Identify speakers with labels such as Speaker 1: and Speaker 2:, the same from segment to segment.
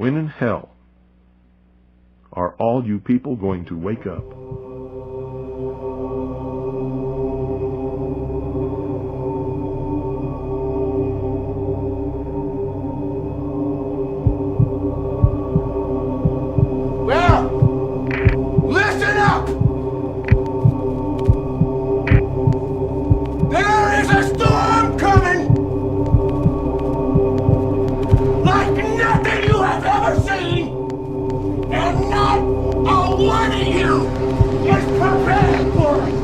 Speaker 1: When in hell are all you people going to wake up?
Speaker 2: Well, listen up! There is a storm coming! Like nothing you have ever seen! And not a one of you is prepared for it!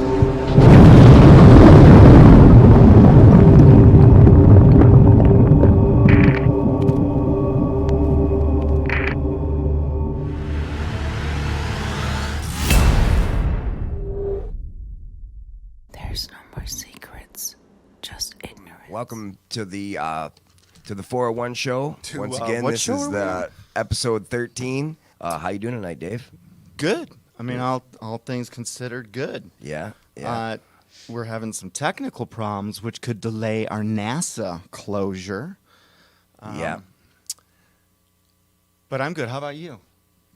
Speaker 3: There's no more secrets, just ignorance.
Speaker 4: Welcome to the 401 show. Once again,
Speaker 5: what
Speaker 4: this
Speaker 5: show
Speaker 4: is
Speaker 5: are we
Speaker 4: the episode 13. How you doing tonight, Dave?
Speaker 5: Good. I mean, all things considered, good.
Speaker 4: Yeah.
Speaker 5: We're having some technical problems, which could delay our NASA closure.
Speaker 4: Yeah.
Speaker 5: But I'm good. How about you?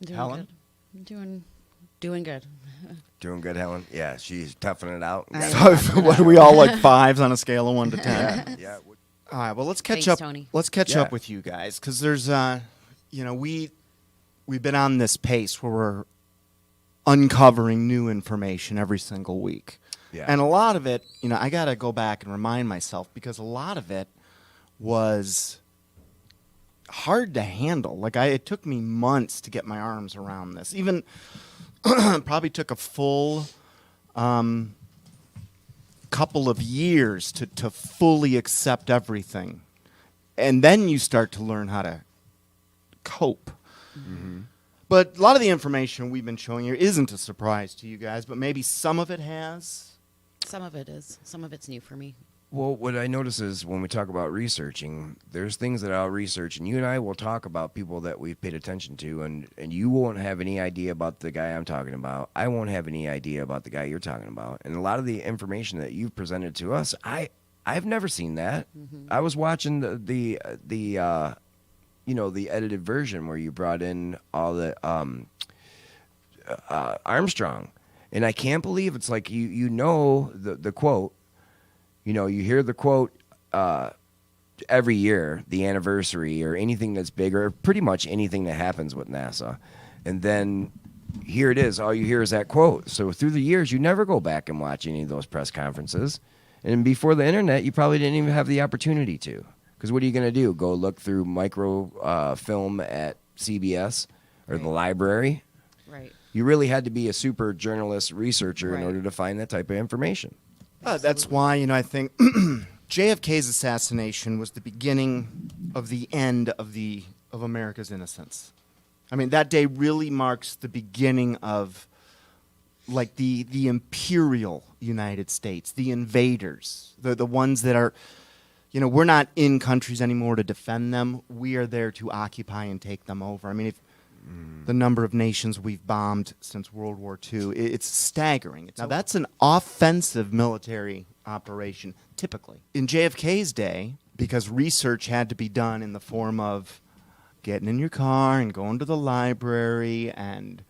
Speaker 3: Doing
Speaker 5: Helen?
Speaker 3: good. Doing good.
Speaker 4: Doing good, Helen? Yeah, she's toughing it out.
Speaker 5: So, what are we all like fives on a scale of 1 to 10?
Speaker 4: Yeah.
Speaker 5: All right. Well, let's catch
Speaker 3: Thanks,
Speaker 5: up.
Speaker 3: Tony.
Speaker 5: Let's catch
Speaker 4: Yeah.
Speaker 5: up with you guys because there's, we've been on this pace where we're uncovering new information every single week.
Speaker 4: Yeah.
Speaker 5: And a lot of it, I got to go back and remind myself because a lot of it was hard to handle. Like it took me months to get my arms around this. Even probably took a full couple of years to fully accept everything. And then you start to learn how to cope.
Speaker 4: Mm-hmm.
Speaker 5: But a lot of the information we've been showing you isn't a surprise to you guys, but maybe some of it has.
Speaker 3: Some of it is. Some of it's new for me.
Speaker 4: Well, what I notice is when we talk about researching, there's things that I'll research, and you and I will talk about people that we've paid attention to, and you won't have any idea about the guy I'm talking about. I won't have any idea about the guy you're talking about. And a lot of the information that you've presented to us, I've never seen that.
Speaker 3: Mm-hmm.
Speaker 4: I was watching the edited version where you brought in all the Armstrong, and I can't believe it's like the quote. You hear the quote every year, the anniversary or anything that's big or pretty much anything that happens with NASA. And then here it is. All you hear is that quote. So through the years, you never go back and watch any of those press conferences. And before the internet, you probably didn't even have the opportunity to. Because what are you going to do? Go look through micro film at CBS or the library?
Speaker 3: Right.
Speaker 4: You really had to be a super journalist researcher in
Speaker 3: Right.
Speaker 4: order to find that type of information.
Speaker 5: That's why, I think JFK's assassination was the beginning of the end of America's innocence. I mean, that day really marks the beginning of, like, the imperial United States, the invaders, the ones that are, we're not in countries anymore to defend them. We are there to occupy and take them over. I mean, the number of nations we've bombed since World War II, it's staggering. Now, that's an offensive military operation, typically. In JFK's day, because research had to be done in the form of getting in your car and going to the library and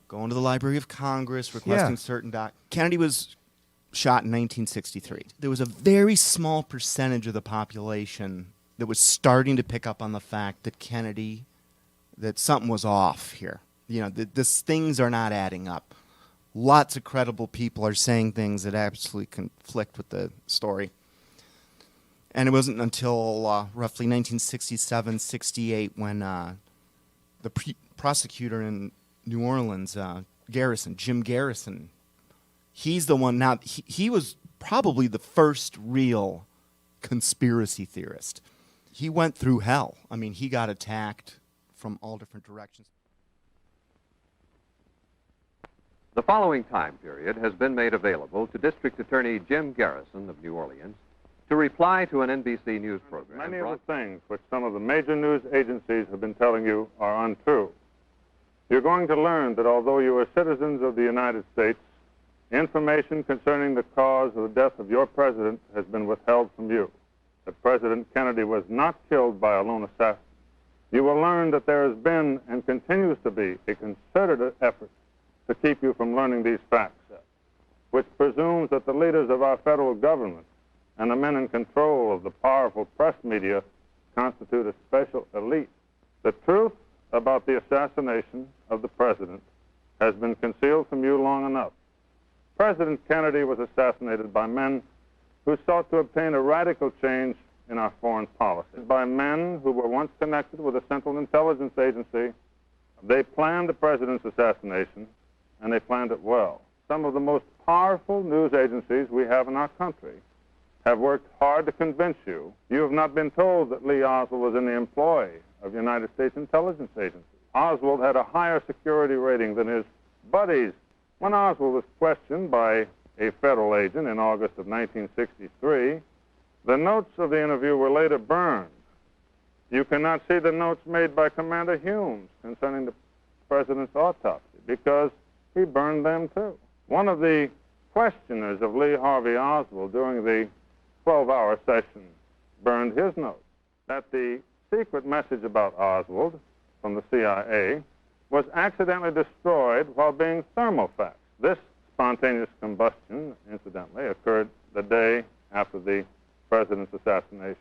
Speaker 5: going to the Library of Congress, requesting certain Kennedy was shot in 1963. There was a very small percentage of the population that was starting to pick up on the fact that something was off here. Things are not adding up. Lots of credible people are saying things that absolutely conflict with the story. And it wasn't until roughly 1967, 68 when the prosecutor in New Orleans, Jim Garrison, he's the one now, he was probably the first real conspiracy theorist. He went through hell. I mean, he got attacked from all different directions.
Speaker 6: The following time period has been made available to District Attorney Jim Garrison of New Orleans to reply to an NBC News program.
Speaker 7: Many of the things which some of the major news agencies have been telling you are untrue. You're going to learn that although you are citizens of the United States, information concerning the cause of the death of your president has been withheld from you. That President Kennedy was not killed by a lone assassin. You will learn that there has been and continues to be a concerted effort to keep you from learning these facts, which presumes that the leaders of our federal government and the men in control of the powerful press media constitute a special elite. The truth about the assassination of the president has been concealed from you long enough. President Kennedy was assassinated by men who sought to obtain a radical change in our foreign policy, by men who were once connected with a Central Intelligence Agency. They planned the president's assassination, and they planned it well. Some of the most powerful news agencies we have in our country have worked hard to convince you. You have not been told that Lee Oswald was in the employ of the United States Intelligence Agency. Oswald had a higher security rating than his buddies. When Oswald was questioned by a federal agent in August of 1963, the notes of the interview were later burned. You cannot see the notes made by Commander Humes concerning the president's autopsy because he burned them too. One of the questioners of Lee Harvey Oswald during the 12-hour session burned his notes. That the secret message about Oswald from the CIA was accidentally destroyed while being thermofaxed. This spontaneous combustion, incidentally, occurred the day after the president's assassination.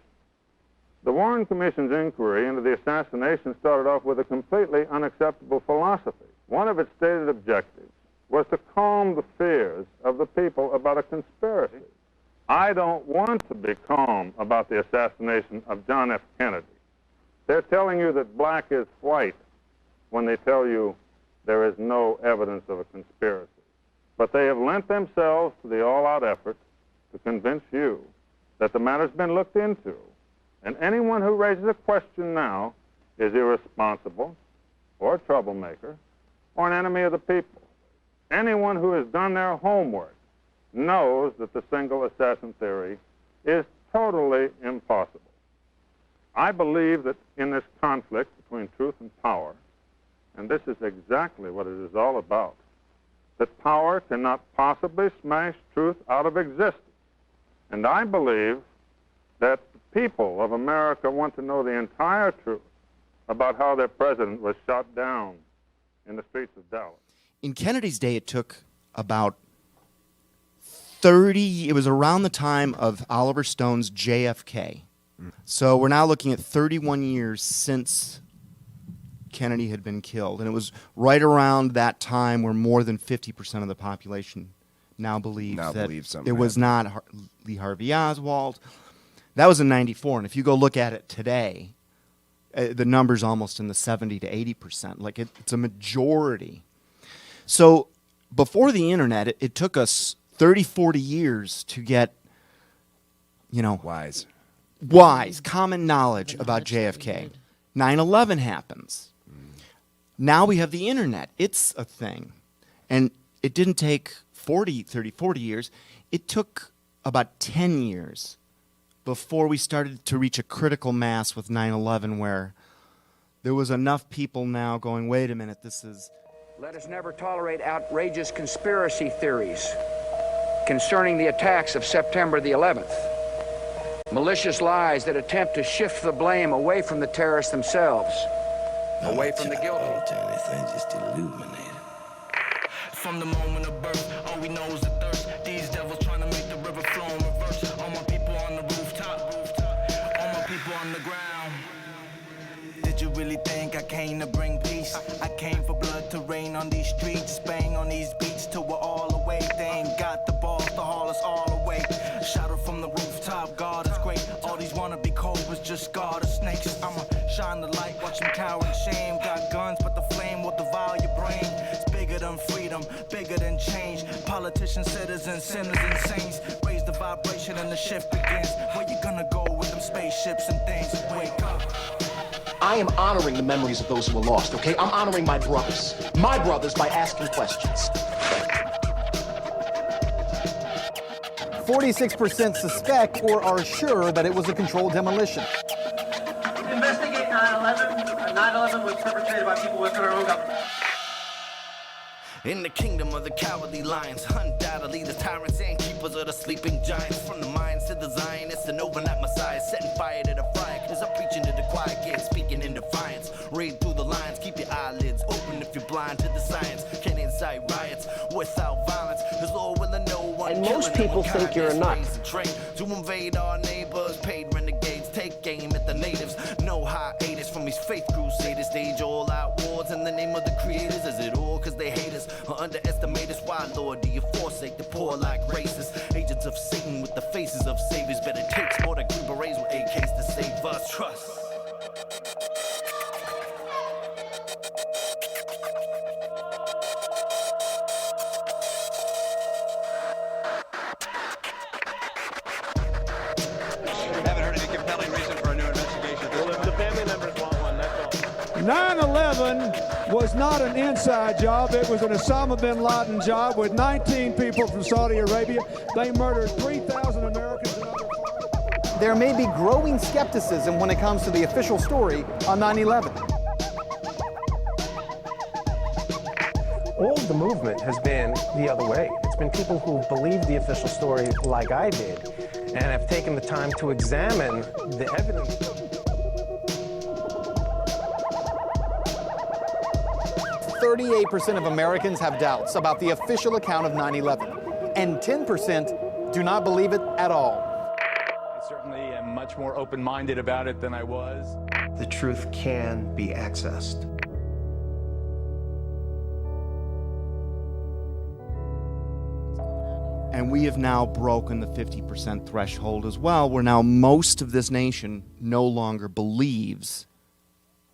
Speaker 7: The Warren Commission's inquiry into the assassination started off with a completely unacceptable philosophy. One of its stated objectives was to calm the fears of the people about a conspiracy. I don't want to be calm about the assassination of John F. Kennedy. They're telling you that black is white when they tell you there is no evidence of a conspiracy. But they have lent themselves to the all-out effort to convince you that the matter's been looked into, and anyone who raises a question now is irresponsible or a troublemaker or an enemy of the people. Anyone who has done their homework knows that the single assassin theory is totally impossible. I believe that in this conflict between truth and power, and this is exactly what it is all about, that power cannot possibly smash truth out of existence. And I believe that the people of America want to know the entire truth about how their president was shot down in the streets of Dallas.
Speaker 5: In Kennedy's day, it took about 30, it was around the time of Oliver Stone's JFK. So we're now looking at 31 years since Kennedy had been killed. And it was right around that time where more than 50% of the population now believes that it was not Lee Harvey Oswald. That was in 94. And if you go look at it today, the number's almost in the 70 to 80%. Like it's a majority. So before the internet, it took us 30, 40 years to get, wise, common knowledge about JFK. 9/11 happens. Now we have the internet. It's a thing. And it didn't take 40 years. It took about 10 years before we started to reach a critical mass with 9/11 where there was enough people now going, wait a minute, this is...
Speaker 8: Let us never tolerate outrageous conspiracy theories concerning the attacks of September the 11th. Malicious lies that attempt to shift the blame away from the terrorists themselves, away from the guilty.
Speaker 2: Just illuminated. From the moment of birth, all we know is the thirst. These devils trying to make the river flow in reverse. All my people on the rooftop, all my people on the ground. Did you really think I came to bring peace? I came for blood to rain on these streets, bang on these beats till we're all away. They ain't got the balls to haul us all away. Shout out from the rooftop, God is great. All these wannabe cobras just guard of snakes. I'ma shine the light, watch them cower in shame. Got guns, but the flame will devour your brain. It's bigger than freedom, bigger than change. Politicians, citizens, sinners, and saints. Raise the vibration and the shift begins. Where you gonna go with them spaceships and things? Wake up.
Speaker 9: I am honoring the memories of those who were lost, okay? I'm honoring my brothers by asking questions.
Speaker 10: 46% suspect or are sure that it was a controlled demolition.
Speaker 11: Investigate 9/11. 9/11 was perpetrated by people within our own government.
Speaker 2: In the kingdom of the cowardly lions, undoubtedly the tyrants and keepers of the sleeping giants. From the mines to to the Zionists and overnight Messiah, setting fire to the fire, cause I'm preaching to the quiet kids, speaking in defiance. Read through the lines, keep your eyelids open if you're blind to the science. Can't incite riots without violence, cause Lord willing no one.
Speaker 9: And most people think you're a nut.
Speaker 2: To invade our neighbors, paid renegades, take aim at the natives. No hiatus from these faith crusaders, stage all out wars in the name of the creators. Is it all cause they hate us or underestimate us? Why, Lord, do you forsake the poor like racists? Agents of Satan with the faces of saviors. Bet it takes more than Green Berets with AKs to save us. Trust.
Speaker 11: Haven't heard any compelling reason for a new investigation. Well, if the family members want one, that's all.
Speaker 12: 9/11 was not an inside job. It was an Osama bin Laden job with 19 people from Saudi Arabia. They murdered 3,000 Americans and other foreign.
Speaker 10: There may be growing skepticism when it comes to the official story on 9/11.
Speaker 13: All of the movement has been the other way. It's been people who believe the official story like I did and have taken the time to examine the evidence.
Speaker 10: 38% of Americans have doubts about the official account of 9/11, and 10% do not believe it at all.
Speaker 14: I certainly am much more open-minded about it than I was.
Speaker 15: The truth can be accessed.
Speaker 5: And we have now broken the 50% threshold as well, where now most of this nation no longer believes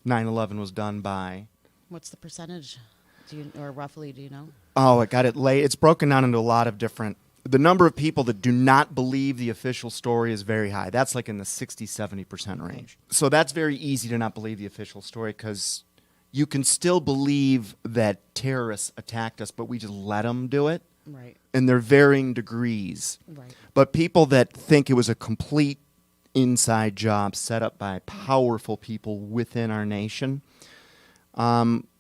Speaker 5: 9/11 was done by...
Speaker 3: What's the percentage? Or roughly, do you know?
Speaker 5: Oh, I got it late. It's broken down into a lot of different... The number of people that do not believe the official story is very high. That's like in the 60-70% range. So that's very easy to not believe the official story because you can still believe that terrorists attacked us, but we just let them do it.
Speaker 3: Right.
Speaker 5: And they're varying degrees.
Speaker 3: Right.
Speaker 5: But people that think it was a complete inside job set up by powerful people within our nation,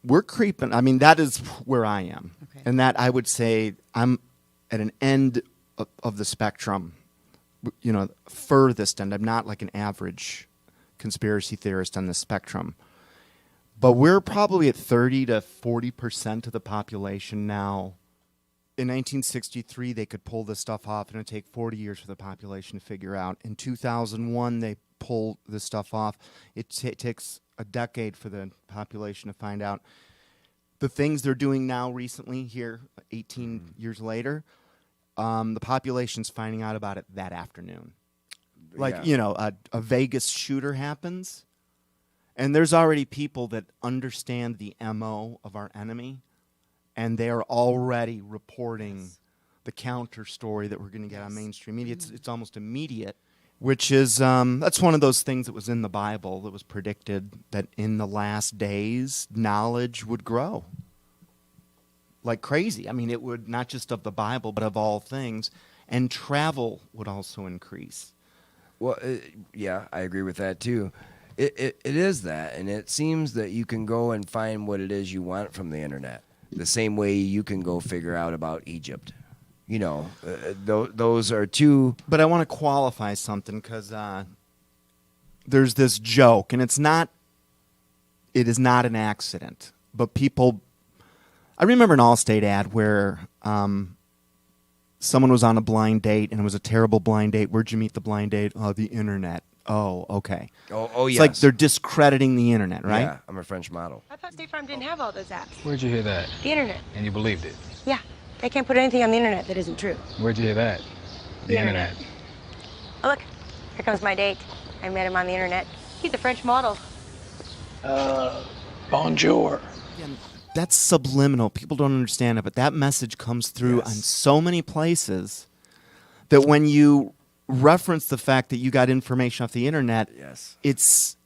Speaker 5: we're creeping. I mean, that is where I am. Okay. And that I would say I'm at an end of the spectrum, you know, furthest end. I'm not like an average conspiracy theorist on the spectrum. But we're probably at 30 to 40% of the population now. In 1963, they could pull this stuff off, and it would take 40 years for the population to figure out. In 2001, they pulled this stuff off. It takes a decade for the population to find out. The things they're doing now recently here, 18 years later, the population's finding out about it that afternoon. Like, you know, a Vegas shooter happens, and there's already people that understand the MO of our enemy, and they are already reporting the counter story that we're going to get on mainstream media. It's almost immediate, which is, that's one of those things that was in the Bible that was predicted that in the last days, knowledge would grow like crazy. I mean, it would, not just of the Bible, but of all things, and travel would also increase.
Speaker 4: Well, yeah, I agree with that too. It is that, and it seems that you can go and find what it is you want from the internet. The same way you can go figure out about Egypt. You know, those are two...
Speaker 5: But I want to qualify something because there's this joke, and it is not an accident. But people... I remember an Allstate ad where someone was on a blind date, and it was a terrible blind date. Where'd you meet the blind date? Oh, the internet. Oh, okay.
Speaker 4: Oh, yes.
Speaker 5: It's like they're discrediting the internet, right?
Speaker 4: Yeah, I'm a French model.
Speaker 16: I thought State Farm didn't have all those apps.
Speaker 14: Where'd you hear that?
Speaker 16: The internet.
Speaker 14: And you believed it?
Speaker 16: Yeah. They can't put anything on the internet that isn't true.
Speaker 14: Where'd you hear that? The internet.
Speaker 16: Oh, look. Here comes my date. I met him on the internet. He's a French model.
Speaker 13: Bonjour.
Speaker 5: Again, that's subliminal. People don't understand it, but that message comes through on so many places that when you reference the fact that you got information off the internet, it's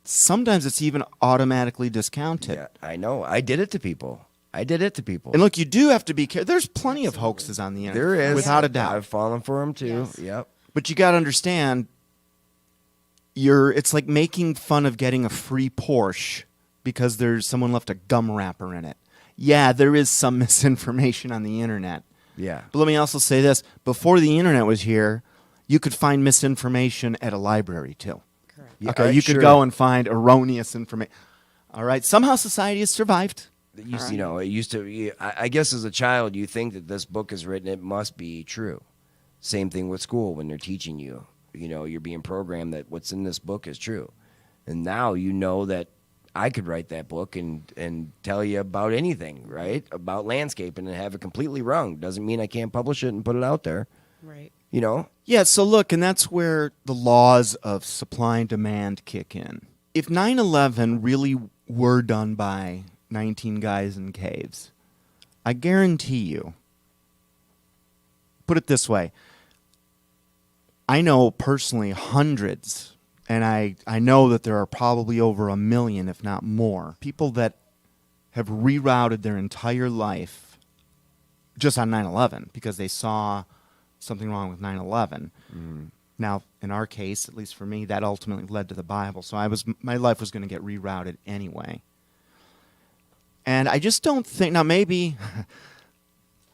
Speaker 5: sometimes it's even automatically discounted.
Speaker 4: Yeah, I know. I did it to people.
Speaker 5: And look, you do have to be careful. There's plenty of hoaxes on the internet.
Speaker 4: There is.
Speaker 5: Without a doubt.
Speaker 4: I've fallen for them too. Yes. Yep.
Speaker 5: But you got to understand, it's like making fun of getting a free Porsche because someone left a gum wrapper in it. Yeah, there is some misinformation on the internet.
Speaker 4: Yeah.
Speaker 5: But let me also say this. Before the internet was here, You could find misinformation at a library, too.
Speaker 3: Correct.
Speaker 4: Yeah,
Speaker 5: Okay, you could
Speaker 4: sure.
Speaker 5: go and find erroneous information. All right, somehow society has survived.
Speaker 4: You know, it used to. I guess as a child, you think that this book is written, it must be true. Same thing with school when they're teaching you. You know, you're being programmed that what's in this book is true. And now you know that I could write that book and tell you about anything, right? About landscaping and have it completely wrong. Doesn't mean I can't publish it and put it out there.
Speaker 3: Right.
Speaker 4: You know?
Speaker 5: Yeah, so look, and that's where the laws of supply and demand kick in. If 9/11 really were done by 19 guys in caves, I guarantee you, put it this way, I know personally hundreds, and I know that there are probably over 1 million, if not more, people that have rerouted their entire life just on 9/11 because they saw something wrong with 9/11. Now, in our case, at least for me, that ultimately led to the Bible. So my life was going to get rerouted anyway. And I just don't think, now maybe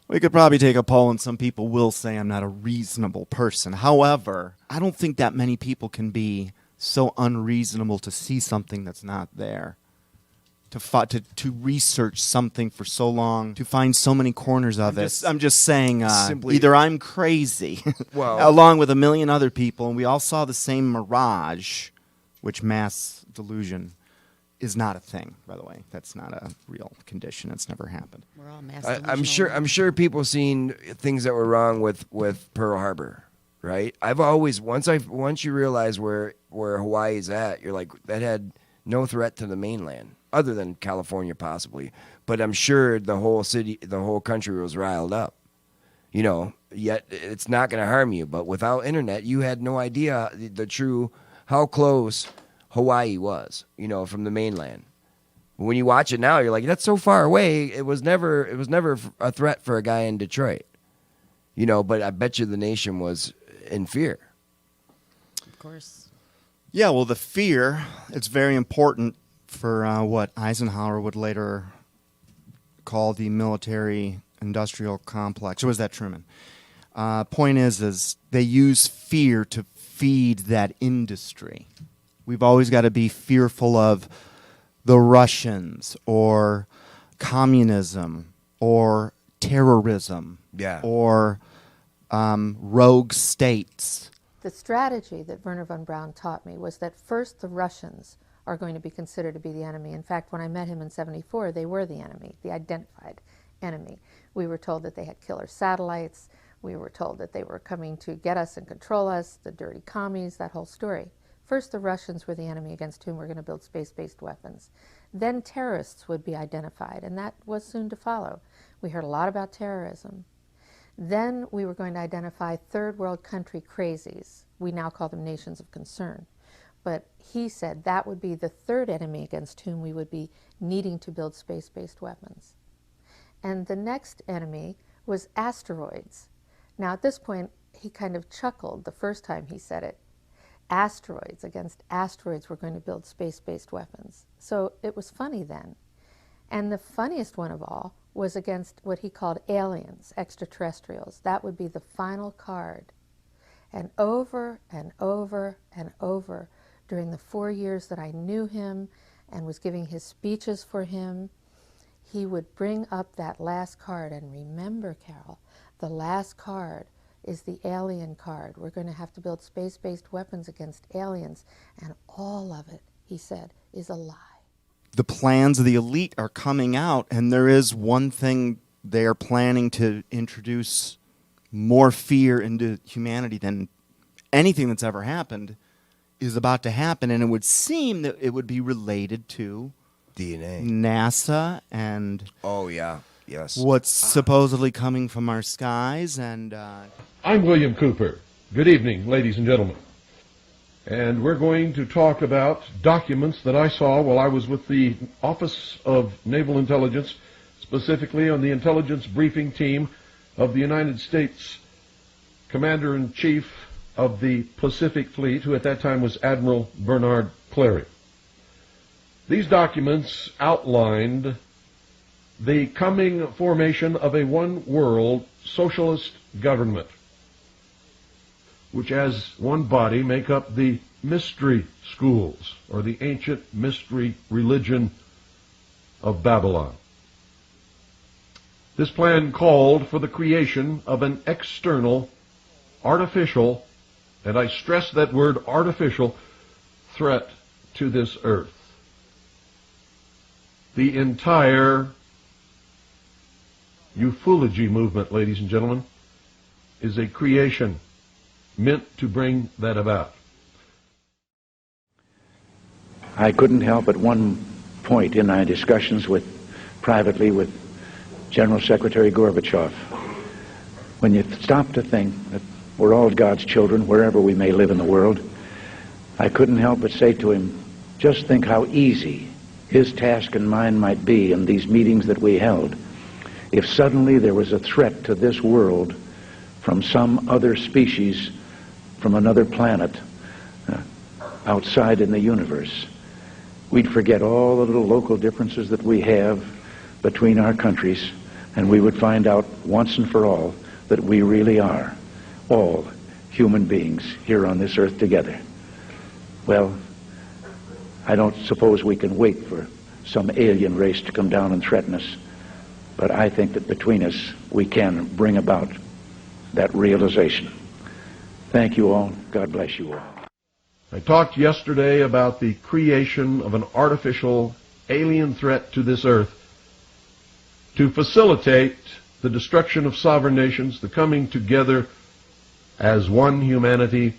Speaker 5: we could probably take a poll and some people will say I'm not a reasonable person. However, I don't think that many people can be so unreasonable to see something that's not there. To research something for so long, to find so many corners of it. I'm just saying, either I'm crazy,
Speaker 4: Well,
Speaker 5: along with 1 million other people, and we all saw the same mirage, which mass delusion is not a thing, by the way. That's not a real condition. It's never happened.
Speaker 3: We're all mass
Speaker 4: I'm sure people seen things that were wrong with Pearl Harbor, right? I've always once you realize where Hawaii's at, you're like, that had no threat to the mainland, other than California possibly. But I'm sure the whole country was riled up. You know, yet it's not going to harm you. But without internet, you had no idea the true how close Hawaii was, you know, from the mainland. When you watch it now, you're like, that's so far away. It was never a threat for a guy in Detroit, you know. But I bet you the nation was in fear.
Speaker 3: Of course.
Speaker 5: Yeah, well, the fear, it's very important for what Eisenhower would later call the military-industrial complex. Or was that Truman? Point is they use fear to feed that industry. We've always got to be fearful of the Russians or communism or terrorism or rogue states.
Speaker 17: The strategy that Werner von Braun taught me was that first the Russians are going to be considered to be the enemy. In fact, when I met him in '74, they were the enemy, the identified enemy. We were told that they had killer satellites. We were told that they were coming to get us and control us, the dirty commies, that whole story. First, the Russians were the enemy against whom we're going to build space-based weapons. Then terrorists would be identified, and that was soon to follow. We heard a lot about terrorism. Then we were going to identify third world country crazies. We now call them nations of concern. But he said that would be the third enemy against whom we would be needing to build space-based weapons. And the next enemy was asteroids. Now at this point, he kind of chuckled the first time he said it. Asteroids, against asteroids we're going to build space-based weapons. So it was funny then. And the funniest one of all was against what he called aliens, extraterrestrials. That would be the final card. And over and over and over during the 4 years that I knew him and was giving his speeches for him, he would bring up that last card. And remember, Carol, the last card is the alien card. We're going to have to build space-based weapons against aliens. And all of it, he said, is a lie.
Speaker 5: The plans of the elite are coming out, and there is one thing they are planning to introduce more fear into humanity than anything that's ever happened is about to happen, and it would seem that it would be related to
Speaker 4: DNA,
Speaker 5: NASA, and what's supposedly coming from our skies. And
Speaker 18: I'm William Cooper. Good evening, ladies and gentlemen. And we're going to talk about documents that I saw while I was with the Office of Naval Intelligence, specifically on the intelligence briefing team of the United States Commander-in-Chief of the Pacific Fleet, who at that time was Admiral Bernard Clary. These documents outlined the coming formation of a one-world socialist government. which as one body make up the mystery schools, or the ancient mystery religion of Babylon. This plan called for the creation of an external, artificial, and I stress that word artificial, threat to this earth. The entire ufology movement, ladies and gentlemen, is a creation meant to bring that about.
Speaker 19: I couldn't help at one point in my discussions privately with General Secretary Gorbachev, when you stop to think that we're all God's children wherever we may live in the world, I couldn't help but say to him, just think how easy his task and mine might be in these meetings that we held if suddenly there was a threat to this world from some other species, from another planet, outside in the universe. We'd forget all the little local differences that we have between our countries, and we would find out once and for all that we really are all human beings here on this earth together. Well, I don't suppose we can wait for some alien race to come down and threaten us, but I think that between us we can bring about that realization. Thank you all. God bless you all.
Speaker 18: I talked yesterday about the creation of an artificial alien threat to this earth to facilitate the destruction of sovereign nations, the coming together as one humanity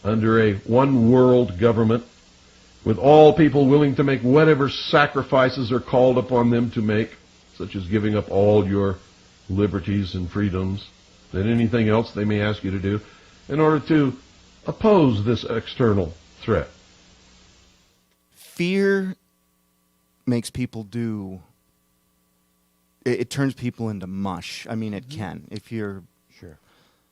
Speaker 18: under a one world government, with all people willing to make whatever sacrifices are called upon them to make, such as giving up all your liberties and freedoms and anything else they may ask you to do, in order to oppose this external threat.
Speaker 5: Fear makes people do... It turns people into mush. I mean, it can. If you're...
Speaker 4: Sure.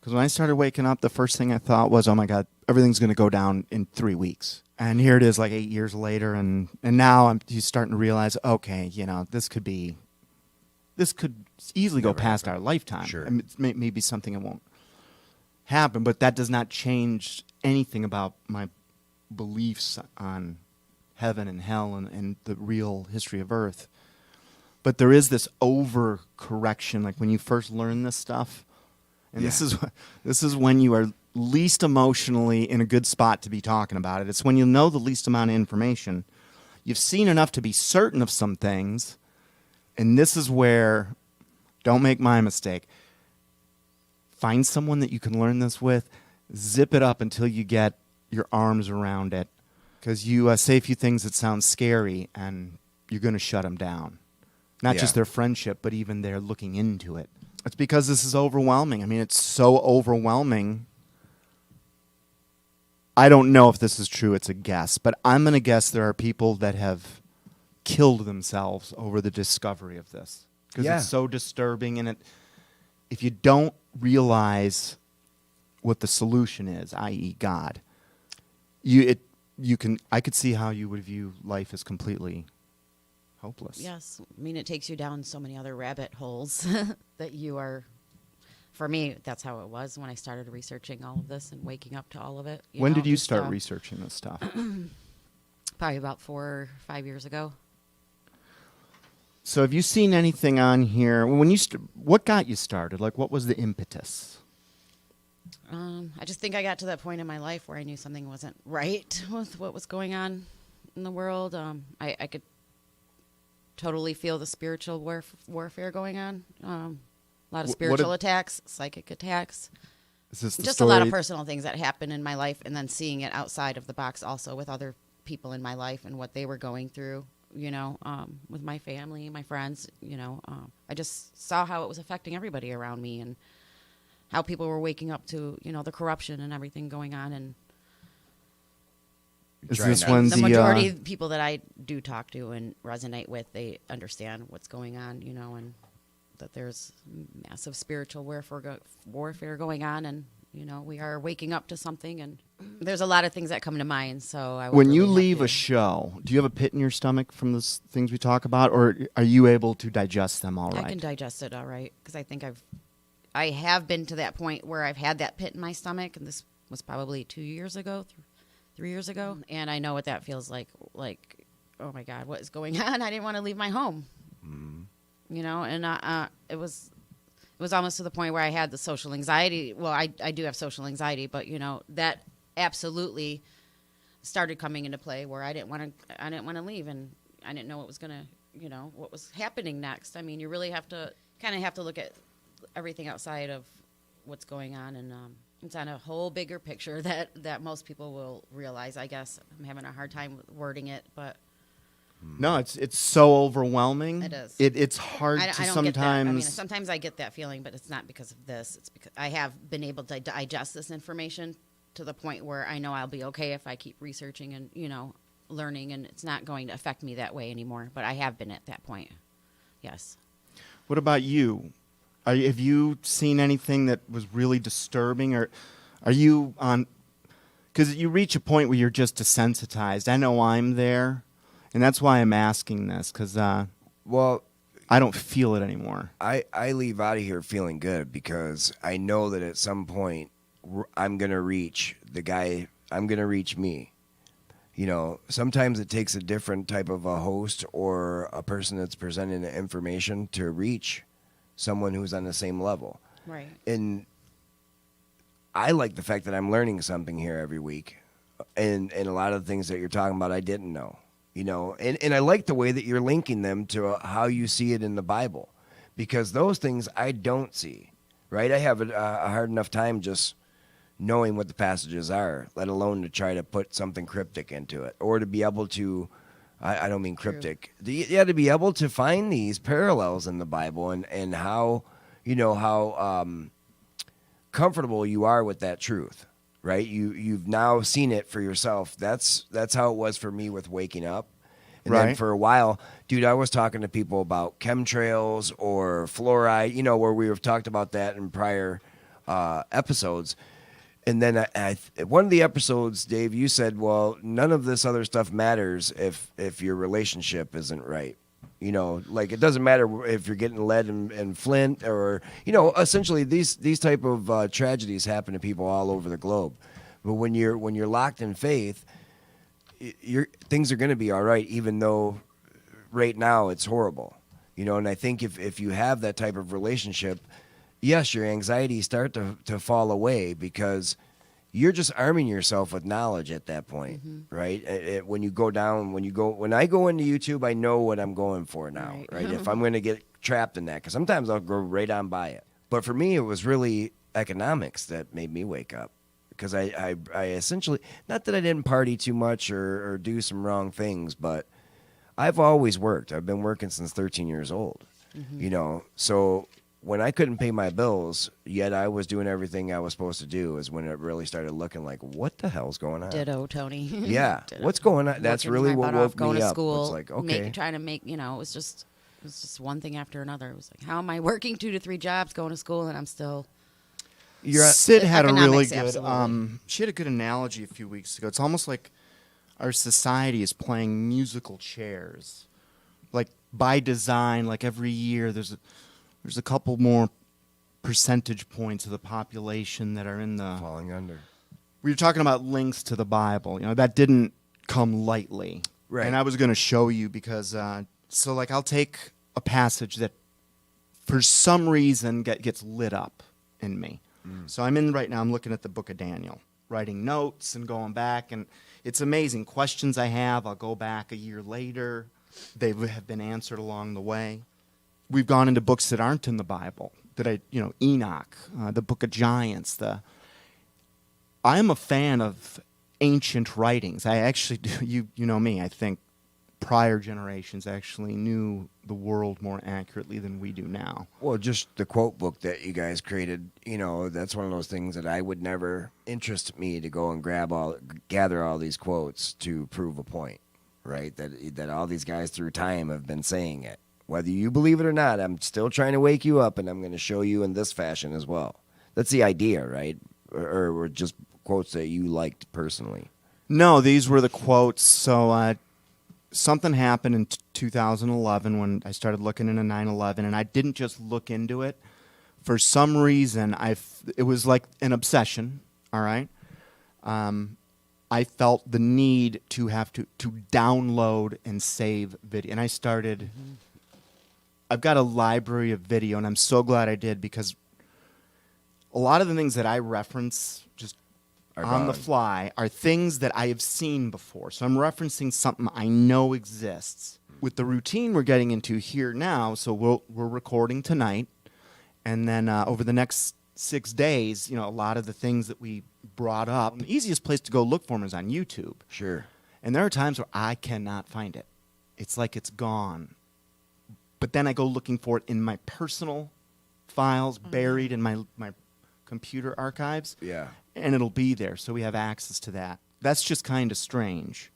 Speaker 5: Because when I started waking up, the first thing I thought was, oh my God, everything's going to go down in 3 weeks. And here it is like 8 years later, and now he's starting to realize, okay, this could easily go past our lifetime.
Speaker 4: Sure.
Speaker 5: I mean, it's maybe something that won't happen, but that does not change anything about my beliefs on heaven and hell and the real history of Earth. But there is this overcorrection, like when you first learn this stuff, and this is when you are least emotionally in a good spot to be talking about it. It's when you know the least amount of information. You've seen enough to be certain of some things, and this is where, don't make my mistake, find someone that you can learn this with, zip it up until you get your arms around it, because you say a few things that sound scary, and you're going to shut them down. Not just their friendship, but even their looking into it. It's because this is overwhelming. I mean, it's so overwhelming. I don't know if this is true. It's a guess. But I'm going to guess there are people that have killed themselves over the discovery of this. Because it's so disturbing. And if you don't realize what the solution is, i.e. God, I could see how you would view life as completely hopeless.
Speaker 3: Yes. I mean, it takes you down so many other rabbit holes that you are... For me, that's how it was when I started researching all of this and waking up to all of it.
Speaker 5: When did you start researching this stuff?
Speaker 3: Probably about 4 or 5 years ago.
Speaker 5: So have you seen anything on here? What got you started? Like, what was the impetus?
Speaker 3: I just think I got to that point in my life where I knew something wasn't right with what was going on in the world. I could totally feel the spiritual warfare going on. A lot of spiritual attacks, psychic attacks.
Speaker 5: Is this
Speaker 3: just a lot of personal things that happened in my life, and then seeing it outside of the box also with other people in my life and what they were going through, with my family, my friends, I just saw how it was affecting everybody around me and how people were waking up to, the corruption and everything going on. And
Speaker 5: is this when
Speaker 3: the majority of people that I do talk to and resonate with, they understand what's going on, and that there's massive spiritual warfare going on, and we are waking up to something, and there's a lot of things that come to mind. So
Speaker 5: when you leave a show, do you have a pit in your stomach from the things we talk about, or are you able to digest them all right?
Speaker 3: I can digest it all right, because I think I have been to that point where I've had that pit in my stomach, and this was probably 2 years ago, 3 years ago, and I know what that feels like. Like, oh my God, what is going on? I didn't want to leave my home. You know, and it was almost to the point where I had the social anxiety. Well, I do have social anxiety, but you know, that absolutely started coming into play where I didn't want to leave, and I didn't know what was gonna, you know, what was happening next. I mean, you really have to look at everything outside of what's going on, and it's on a whole bigger picture that most people will realize. I guess I'm having a hard time wording it, but.
Speaker 5: No, it's so overwhelming.
Speaker 3: It is.
Speaker 5: It's hard
Speaker 3: I
Speaker 5: to
Speaker 3: don't
Speaker 5: sometimes.
Speaker 3: get that. I mean, sometimes I get that feeling, but it's not because of this. It's because I have been able to digest this information to the point where I know I'll be okay if I keep researching and, you know, learning, and it's not going to affect me that way anymore. But I have been at that point. Yes.
Speaker 5: What about you? Have you seen anything that was really disturbing, or are you on? Because you reach a point where you're just desensitized. I know I'm there. And that's why I'm asking this, because well, I don't feel it anymore.
Speaker 4: I leave out of here feeling good because I know that at some point I'm going to reach the guy, I'm going to reach me. You know, sometimes it takes a different type of a host or a person that's presenting the information to reach someone who's on the same level.
Speaker 3: Right.
Speaker 4: And I like the fact that I'm learning something here every week. And a lot of the things that you're talking about I didn't know. You know, and I like the way that you're linking them to how you see it in the Bible, because those things I don't see, right? I have a hard enough time just knowing what the passages are, let alone to try to put something cryptic into it, or to be able to, I don't mean cryptic, to be able to find these parallels in the Bible and how, you know, how comfortable you are with that truth. Right, you've now seen it for yourself. That's how it was for me with waking up. And then for a while, dude, I was talking to people about chemtrails or fluoride, you know, where we have talked about that in prior episodes. And then one of the episodes, Dave, you said, well, none of this other stuff matters if your relationship isn't right. You know, like it doesn't matter if you're getting lead and flint, or, you know, essentially these type of tragedies happen to people all over the globe. But when you're locked in faith, things are going to be all right, even though right now it's horrible. You know, and I think if you have that type of relationship, yes, your anxieties start to fall away because you're just arming yourself with knowledge at that point, right? When I go into YouTube, I know what I'm going for now, right? If I'm going to get trapped in that, because sometimes I'll go right on by it. But for me, it was really economics that made me wake up, because I essentially, not that I didn't party too much or do some wrong things, but I've always worked. I've been working since 13 years old, you know, so when I couldn't pay my bills, yet I was doing everything I was supposed to do, is when it really started looking like, what the hell's going on?
Speaker 3: Ditto, Tony.
Speaker 4: Yeah.
Speaker 3: Ditto.
Speaker 4: What's going on? That's really what woke
Speaker 3: going
Speaker 4: me
Speaker 3: to
Speaker 4: up.
Speaker 3: school,
Speaker 4: It's like, okay.
Speaker 3: trying to make, you know, it was just one thing after another. It was like, how am I working 2 to 3 jobs, going to school, and I'm still...
Speaker 5: Sid had a really good,
Speaker 3: absolutely.
Speaker 5: she had a good analogy a few weeks ago. It's almost like our society is playing musical chairs. Like, by design, like every year, there's a couple more percentage points of the population that are in the...
Speaker 4: falling under.
Speaker 5: We were talking about links to the Bible. You know, that didn't come lightly.
Speaker 4: Right.
Speaker 5: And I was going to show you because, so like I'll take a passage that for some reason gets lit up in me. So I'm looking at the book of Daniel, writing notes and going back, and it's amazing. Questions I have, I'll go back a year later. They have been answered along the way. We've gone into books that aren't in the Bible, Enoch, the Book of Giants. I am a fan of ancient writings. I actually do. You know me. I think prior generations actually knew the world more accurately than we do now.
Speaker 4: Well, just the quote book that you guys created, you know, that's one of those things that I would never interest me to go and gather all these quotes to prove a point, right? That all these guys through time have been saying it. Whether you believe it or not, I'm still trying to wake you up, and I'm going to show you in this fashion as well. That's the idea, right? Or just quotes that you liked personally.
Speaker 5: No, these were the quotes. So something happened in 2011 when I started looking into 9/11, and I didn't just look into it. For some reason, it was like an obsession, all right? I felt the need to have to download and save video. And I started, I've got a library of video, and I'm so glad I did, because a lot of the things that I reference just on the fly are things that I have seen before. So I'm referencing something I know exists. With the routine we're getting into here now, so we're recording tonight, and then over the next 6 days, a lot of the things that we brought up, the easiest place to go look for them is on YouTube.
Speaker 4: Sure.
Speaker 5: And there are times where I cannot find it. It's like it's gone. But then I go looking for it in my personal files, buried in my computer archives.
Speaker 4: Yeah.
Speaker 5: And it'll be there, so we have access to that. That's just kind of strange.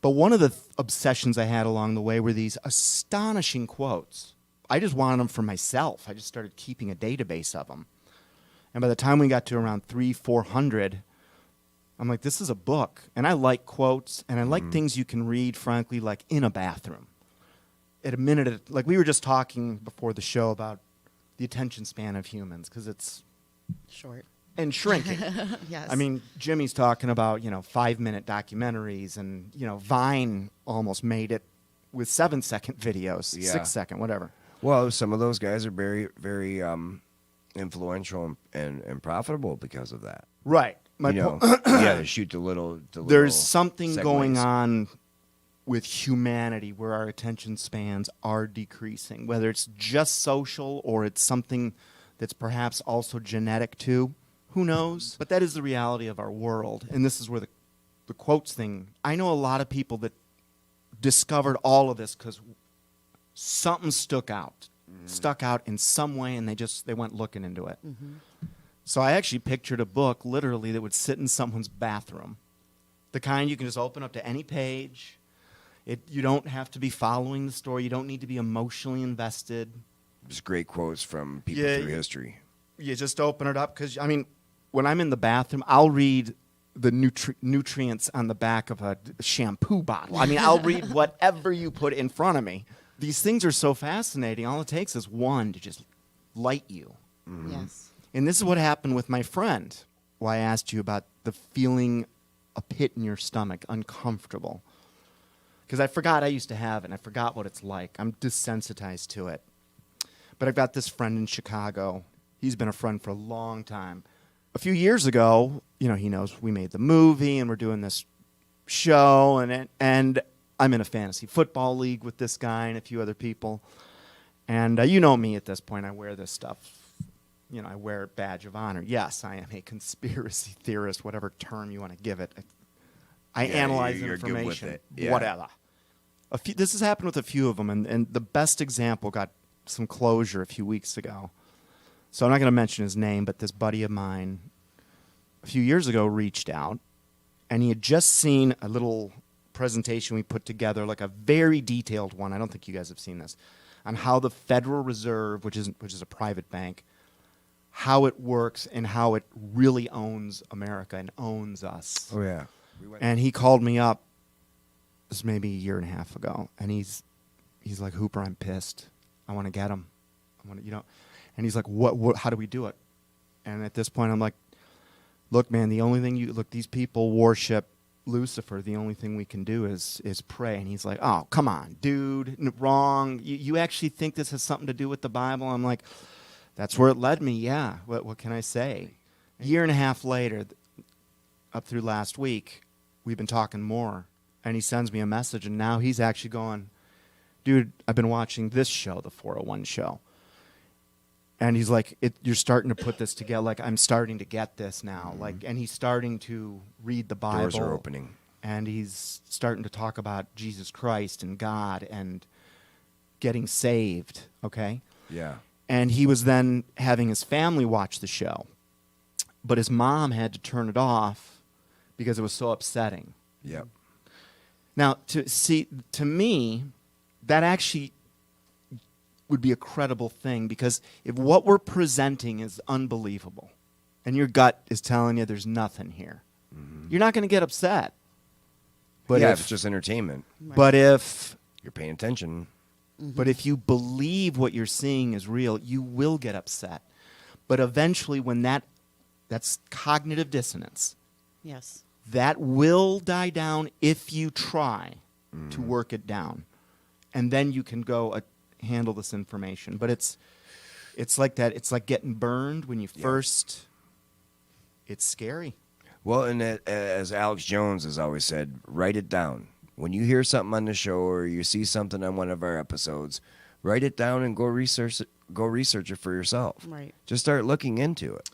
Speaker 5: But one of the obsessions I had along the way were these astonishing quotes. I just wanted them for myself. I just started keeping a database of them. And by the time we got to around 300-400, I'm like, this is a book. And I like quotes, and I like things you can read, frankly, like in a bathroom. At a minute, like we were just talking before the show about the attention span of humans, because it's
Speaker 3: short.
Speaker 5: And shrinking.
Speaker 3: Yes.
Speaker 5: I mean, Jimmy's talking about, 5-minute documentaries, and, Vine almost made it with 7-second videos, 6-second, whatever.
Speaker 4: Well, some of those guys are very, very influential and profitable because of that.
Speaker 5: Right.
Speaker 4: To shoot the little
Speaker 5: There's something
Speaker 4: segues.
Speaker 5: going on with humanity where our attention spans are decreasing, whether it's just social or it's something that's perhaps also genetic too. Who knows? But that is the reality of our world. And this is where the quotes thing, I know a lot of people that discovered all of this because something stuck out in some way, and they went looking into it. So I actually pictured a book literally that would sit in someone's bathroom. The kind you can just open up to any page. You don't have to be following the story. You don't need to be emotionally invested.
Speaker 4: Just great quotes from people through history.
Speaker 5: You just open it up because, when I'm in the bathroom, I'll read the nutrients on the back of a shampoo bottle. I'll read whatever you put in front of me. These things are so fascinating. All it takes is one to just light you.
Speaker 3: Yes.
Speaker 5: And this is what happened with my friend. Why I asked you about the feeling a pit in your stomach, uncomfortable. Because I forgot I used to have it, and I forgot what it's like. I'm desensitized to it. But I've got this friend in Chicago. He's been a friend for a long time. A few years ago, he knows we made the movie, and we're doing this show, and I'm in a fantasy football league with this guy and a few other people. And you know me at this point. I wear this stuff. I wear a badge of honor. Yes, I am a conspiracy theorist, whatever term you want to give it. I analyze information,
Speaker 4: good with it. Yeah.
Speaker 5: Whatever. This has happened with a few of them, and the best example got some closure a few weeks ago. So I'm not going to mention his name, but this buddy of mine a few years ago reached out, and he had just seen a little presentation we put together, like a very detailed one. I don't think you guys have seen this, on how the Federal Reserve, which is a private bank, how it works and how it really owns America and owns us.
Speaker 4: Oh, yeah.
Speaker 5: And he called me up, this was maybe a year and a half ago, and he's like, Hooper, I'm pissed. I want to get him. And he's like, what? How do we do it? And at this point, I'm like, look, man, the only thing these people worship Lucifer. The only thing we can do is pray. And he's like, oh, come on, dude, wrong. You actually think this has something to do with the Bible? I'm like, that's where it led me. Yeah. What can I say? A year and a half later, up through last week, we've been talking more. And he sends me a message, and now he's actually going, dude, I've been watching this show, the 401 show. And he's like, you're starting to put this together. Like, I'm starting to get this now. And he's starting to read the Bible.
Speaker 4: Doors are opening.
Speaker 5: And he's starting to talk about Jesus Christ and God and getting saved, okay?
Speaker 4: Yeah.
Speaker 5: And he was then having his family watch the show. But his mom had to turn it off because it was so upsetting.
Speaker 4: Yep.
Speaker 5: Now, to me, that actually would be a credible thing, because if what we're presenting is unbelievable and your gut is telling you there's nothing here, you're not going to get upset. But
Speaker 4: if it's just entertainment.
Speaker 5: But if
Speaker 4: you're paying attention.
Speaker 5: But if you believe what you're seeing is real, you will get upset. But eventually, when that's cognitive dissonance.
Speaker 3: Yes.
Speaker 5: That will die down if you try to work it down. And then you can go handle this information. But it's like that. It's like getting burned when you first. It's scary.
Speaker 4: Well, and as Alex Jones has always said, write it down. When you hear something on the show or you see something on one of our episodes, write it down and go research it for yourself.
Speaker 3: Right.
Speaker 4: Just start looking into it.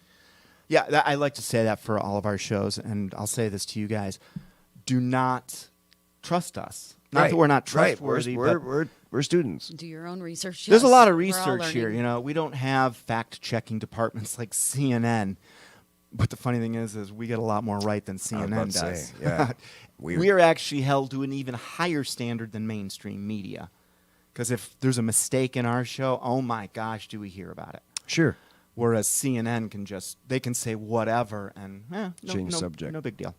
Speaker 5: Yeah, I like to say that for all of our shows, and I'll say this to you guys. Do not trust us. Not that we're not trustworthy,
Speaker 4: right.
Speaker 5: but
Speaker 4: we're students.
Speaker 3: Do your own research.
Speaker 5: There's a
Speaker 3: yes.
Speaker 5: lot of
Speaker 3: We're all
Speaker 5: research here.
Speaker 3: learning.
Speaker 5: You know, we don't have fact-checking departments like CNN. But the funny thing is we get a lot more right than CNN does.
Speaker 4: Say, yeah.
Speaker 5: We are actually held to an even higher standard than mainstream media. Because if there's a mistake in our show, oh my gosh, do we hear about it?
Speaker 4: Sure.
Speaker 5: Whereas CNN they can say whatever and
Speaker 4: change subject.
Speaker 5: No big deal.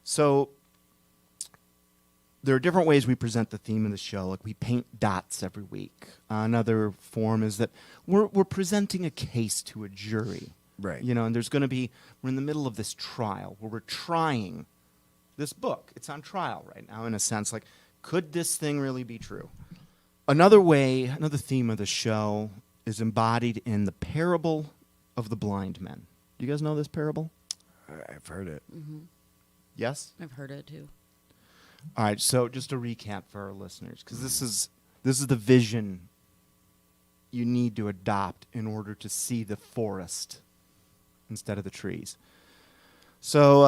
Speaker 5: So there are different ways we present the theme of the show. Like we paint dots every week. Another form is that we're presenting a case to a jury.
Speaker 4: Right.
Speaker 5: You know, and we're in the middle of this trial where we're trying this book. It's on trial right now in a sense. Like, could this thing really be true? Another theme of the show is embodied in the parable of the blind men. Do you guys know this parable?
Speaker 4: I've heard it.
Speaker 3: Mm-hmm.
Speaker 5: Yes?
Speaker 3: I've heard it too.
Speaker 5: All right, so just a recap for our listeners, because this is the vision you need to adopt in order to see the forest instead of the trees. So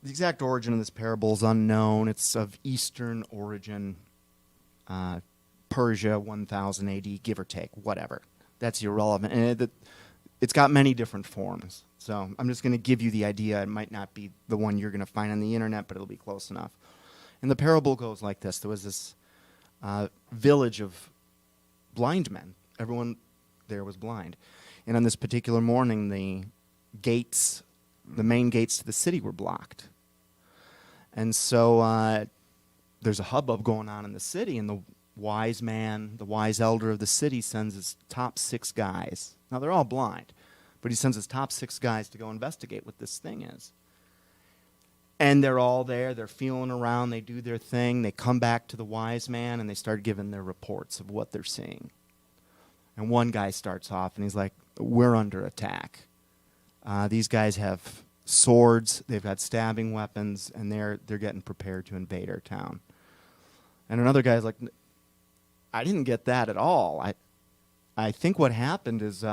Speaker 5: the exact origin of this parable is unknown. It's of Eastern origin, Persia, 1000 AD, give or take, whatever. That's irrelevant. And it's got many different forms. So I'm just going to give you the idea. It might not be the one you're going to find on the internet, but it'll be close enough. And the parable goes like this. There was this village of blind men. Everyone there was blind. And on this particular morning, the main gates to the city were blocked. And so there's a hubbub going on in the city, and the wise elder of the city sends his top 6 guys. Now, they're all blind, but he sends his top 6 guys to go investigate what this thing is. And they're all there. They're feeling around. They do their thing. They come back to the wise man, and they start giving their reports of what they're seeing. And one guy starts off, and he's like, we're under attack. These guys have swords. They've got stabbing weapons, and they're getting prepared to invade our town. And another guy's like, I didn't get that at all. I think what happened is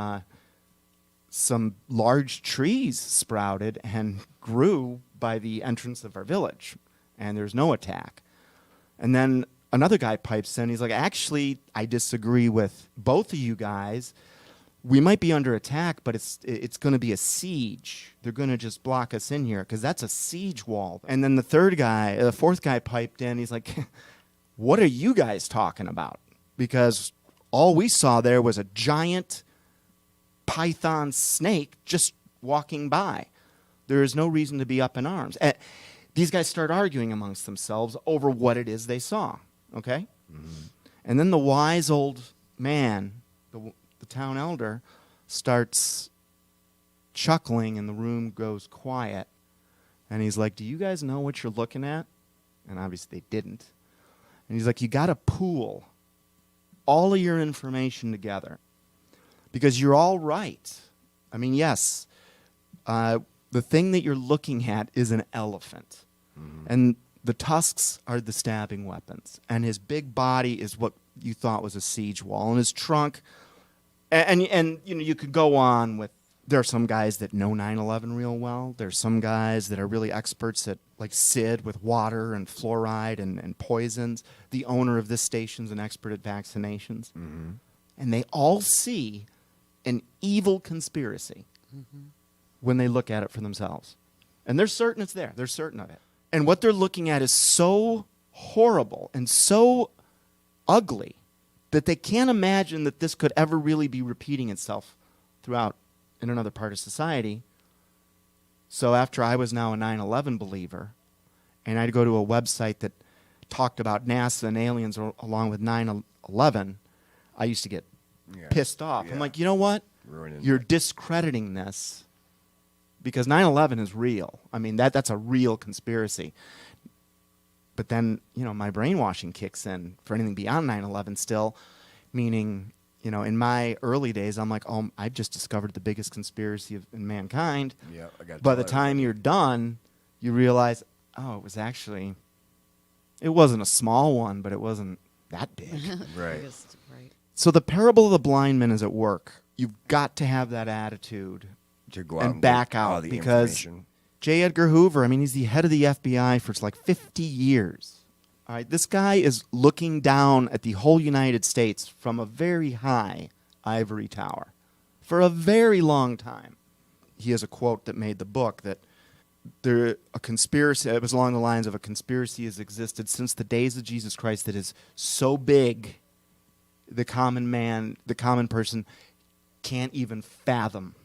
Speaker 5: some large trees sprouted and grew by the entrance of our village, and there's no attack. And then another guy pipes in. He's like, actually, I disagree with both of you guys. We might be under attack, but it's going to be a siege. They're going to just block us in here because that's a siege wall. And then the fourth guy piped in. He's like, what are you guys talking about? Because all we saw there was a giant python snake just walking by. There is no reason to be up in arms. These guys start arguing amongst themselves over what it is they saw. Okay? Mm-hmm. And then the wise old man, the town elder, starts chuckling, and the room goes quiet. And he's like, do you guys know what you're looking at? And obviously they didn't. And he's like, you got to pool all of your information together because you're all right. I mean, yes, the thing that you're looking at is an elephant. Mm-hmm. And the tusks are the stabbing weapons. And his big body is what you thought was a siege wall. And his trunk, and you know, you could go on with, there are some guys that know 9/11 real well. There's some guys that are really experts at, like Sid, with water and fluoride and poisons. The owner of this station's an expert at vaccinations. Mm-hmm. And they all see an evil conspiracy when they look at it for themselves. And they're certain it's there. They're certain of it. And what they're looking at is so horrible and so ugly that they can't imagine that this could ever really be repeating itself throughout in another part of society. So after I was now a 9/11 believer, and I'd go to a website that talked about NASA and aliens along with 9/11, I used to get pissed off. Yeah. I'm like, you know what? You're discrediting this because 9/11 is real. I mean, that's a real conspiracy. But then, my brainwashing kicks in for anything beyond 9/11 still, meaning, in my early days, I'm like, oh, I've just discovered the biggest conspiracy in mankind.
Speaker 4: Yeah, I got.
Speaker 5: By the time you're done, you realize, oh, it wasn't a small one, but it wasn't that big.
Speaker 4: Right.
Speaker 3: Right.
Speaker 5: So the parable of the blind man is at work. You've got to have that attitude
Speaker 4: To go out
Speaker 5: and
Speaker 4: and
Speaker 5: back
Speaker 4: get all
Speaker 5: out,
Speaker 4: the
Speaker 5: because
Speaker 4: information.
Speaker 5: J. Edgar Hoover, he's the head of the FBI for like 50 years. All right, this guy is looking down at the whole United States from a very high ivory tower for a very long time. He has a quote that made the book that a conspiracy, it was along the lines of a conspiracy has existed since the days of Jesus Christ that is so big the common man, the common person can't even fathom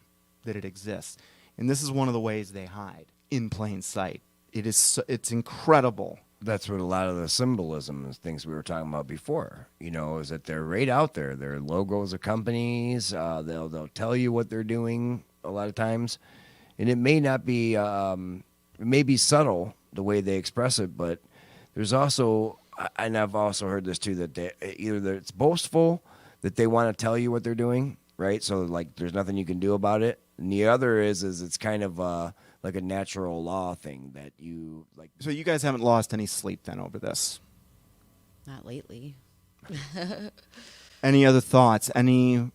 Speaker 5: that it exists. And this is one of the ways they hide, in plain sight. It's incredible.
Speaker 4: That's what a lot of the symbolism and things we were talking about before, is that they're right out there. They're logos of companies. They'll tell you what they're doing a lot of times. And it may not be, it may be subtle the way they express it, but there's also, and I've also heard this too, that either it's boastful, that they want to tell you what they're doing, right? So like there's nothing you can do about it. And the other is it's kind of like a natural law thing that you like.
Speaker 5: So you guys haven't lost any sleep then over this?
Speaker 3: Not lately.
Speaker 5: Any other thoughts? Any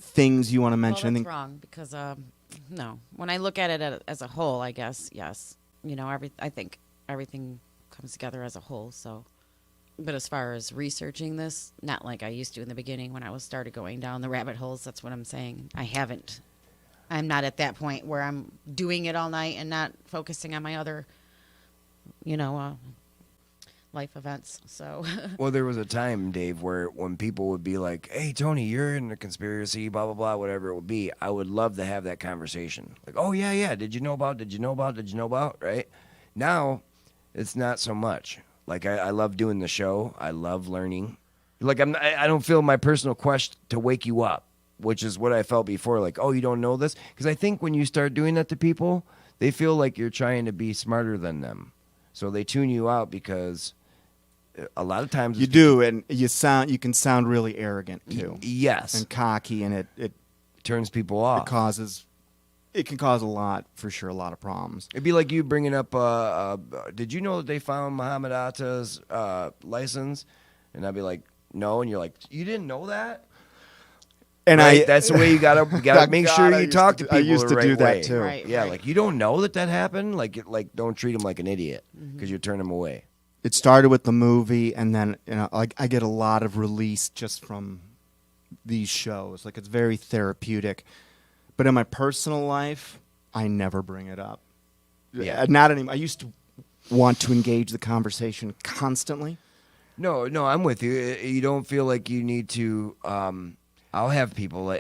Speaker 5: things you want to mention?
Speaker 3: Well, that's wrong because no. When I look at it as a whole, I guess yes. I think everything comes together as a whole. So, but as far as researching this, not like I used to in the beginning when I started going down the rabbit holes. That's what I'm saying. I haven't. I'm not at that point where I'm doing it all night and not focusing on my other, life events. So.
Speaker 4: Well, there was a time, Dave, where when people would be like, "Hey, Tony, you're in a conspiracy, blah blah blah, whatever it would be," I would love to have that conversation. Like, "Oh yeah, did you know about? Did you know about? Did you know about?" Right? Now, it's not so much. Like I love doing the show. I love learning. Like I don't feel my personal quest to wake you up, which is what I felt before. Like, oh, you don't know this? Because I think when you start doing that to people, they feel like you're trying to be smarter than them. So they tune you out because a lot of times
Speaker 5: you do, and you can sound really arrogant too.
Speaker 4: Yes,
Speaker 5: and cocky, and it
Speaker 4: turns people off.
Speaker 5: It can cause a lot of problems.
Speaker 4: It'd be like you bringing up, did you know that they found Muhammad Atta's license? And I'd be like, no. And you're like, you didn't know that?
Speaker 5: And
Speaker 4: right? That's the way you gotta make sure you talk to people.
Speaker 5: I used to
Speaker 4: the
Speaker 5: do
Speaker 4: right
Speaker 5: that
Speaker 4: way.
Speaker 5: too.
Speaker 3: Right,
Speaker 4: yeah,
Speaker 3: right.
Speaker 4: like you don't know that happened. Like don't treat them like an idiot because you turn them away.
Speaker 5: It started with the movie, and then like I get a lot of release just from these shows. Like it's very therapeutic. But in my personal life, I never bring it up.
Speaker 4: Yeah,
Speaker 5: not anymore. I used to want to engage the conversation constantly.
Speaker 4: No, I'm with you. You don't feel like you need to. I'll have people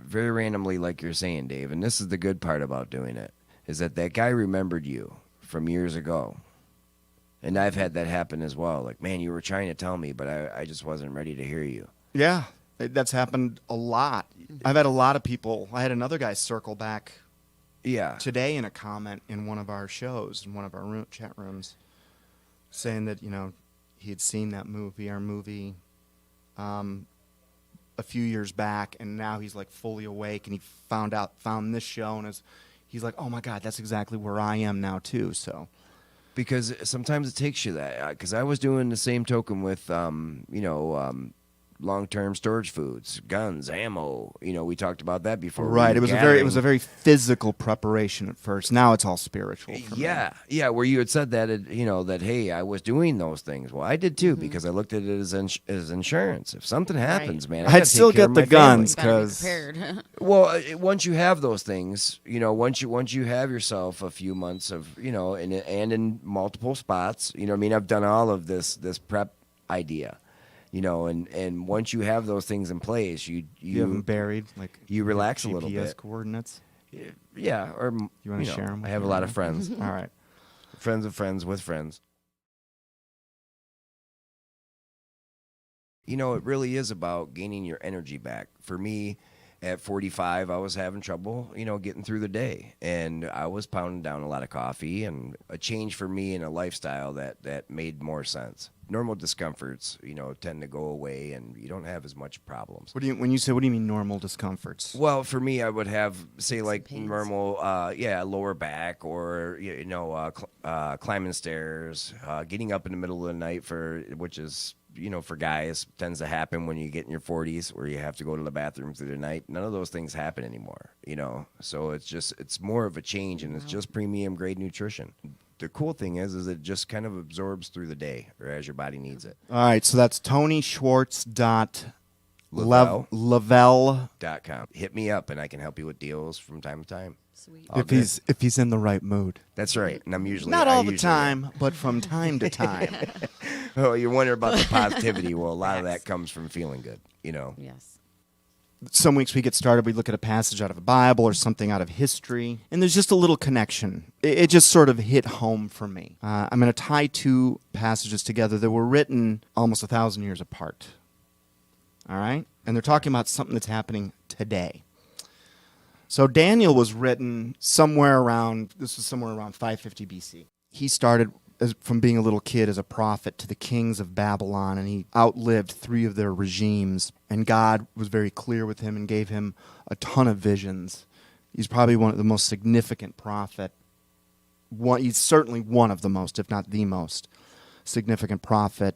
Speaker 4: very randomly, like you're saying, Dave, and this is the good part about doing it, is that guy remembered you from years ago. And I've had that happen as well. Like, man, you were trying to tell me, but I just wasn't ready to hear you.
Speaker 5: Yeah, that's happened a lot. I've had a lot of people. I had another guy circle back today in a comment in one of our shows, in one of our chat rooms, saying that, he had seen that movie, our movie, a few years back, and now he's like fully awake, and he found this show, and he's like, oh my God, that's exactly where I am now too. So,
Speaker 4: because sometimes it takes you that. Because I was doing the same token with, long-term storage foods, guns, ammo. We talked about that before.
Speaker 5: Right. It was a very physical preparation at first. Now it's all spiritual. For me.
Speaker 4: Yeah. Where you had said that, that hey, I was doing those things. Well, I did too because I looked at it as insurance. If something happens, man,
Speaker 5: I'd still get the guns because.
Speaker 4: Well, once you have those things, once you have yourself a few months of, and in multiple spots, I've done all of this prep idea. And once you have those things in place, you
Speaker 5: have them buried, like
Speaker 4: you relax
Speaker 5: GPS
Speaker 4: a little bit.
Speaker 5: Coordinates.
Speaker 4: Yeah, or
Speaker 5: you want to share them?
Speaker 4: I have a lot of friends.
Speaker 5: All right,
Speaker 4: friends of friends with friends. It really is about gaining your energy back. For me, At 45, I was having trouble, getting through the day. And I was pounding down a lot of coffee, and a change for me in a lifestyle that made more sense. Normal discomforts, tend to go away, and you don't have as much problems.
Speaker 5: What do you mean normal discomforts?
Speaker 4: Well, for me, I would have, say, like normal, lower back, or climbing stairs, getting up in the middle of the night which is, for guys, tends to happen when you get in your 40s, where you have to go to the bathroom through the night. None of those things happen anymore, So it's more of a change, and it's just premium grade nutrition. The cool thing is it just kind of absorbs through the day, or as your body needs it.
Speaker 5: All right, so that's TonySchwartz.Lavelle.com.
Speaker 4: Hit me up, and I can help you with deals from time to time.
Speaker 3: Sweet.
Speaker 5: If he's in the right mood.
Speaker 4: That's right, and I'm usually
Speaker 5: not all the time, but from time to time.
Speaker 4: Oh, you're wondering about the positivity. Well, a lot of that comes from feeling good,
Speaker 3: Yes.
Speaker 5: Some weeks we get started, we look at a passage out of the Bible or something out of history, and there's just a little connection. It just sort of hit home for me. I'm going to tie two passages together that were written almost 1,000 years apart. All right? And they're talking about something that's happening today. So Daniel was written somewhere around 550 BC. He started from being a little kid as a prophet to the kings of Babylon, and he outlived 3 of their regimes, and God was very clear with him and gave him a ton of visions. He's probably one of the most significant prophet. He's certainly one of the most, if not the most, significant prophet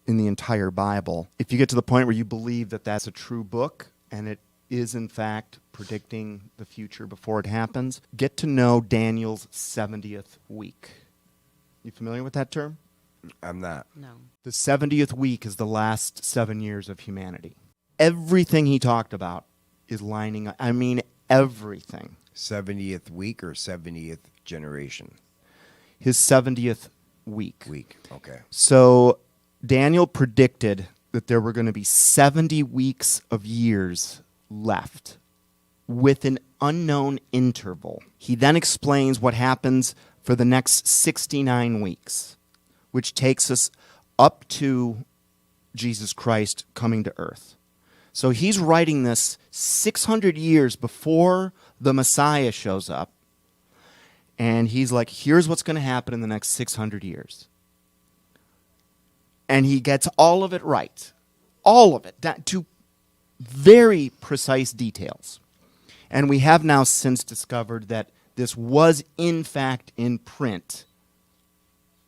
Speaker 5: in the entire Bible. If you get to the point where you believe that that's a true book, and it is in fact predicting the future before it happens, get to know Daniel's 70th week. You familiar with that term?
Speaker 4: I'm not.
Speaker 3: No.
Speaker 5: The 70th week is the last 7 years of humanity. Everything he talked about is lining up. I mean, everything.
Speaker 4: 70th week or 70th generation?
Speaker 5: His 70th week.
Speaker 4: Okay.
Speaker 5: So Daniel predicted that there were going to be 70 weeks of years left with an unknown interval. He then explains what happens for the next 69 weeks, which takes us up to Jesus Christ coming to earth. So he's writing this 600 years before the Messiah shows up, and he's like, here's what's going to happen in the next 600 years. And he gets all of it right. All of it, to very precise details. And we have now since discovered that this was, in fact, in print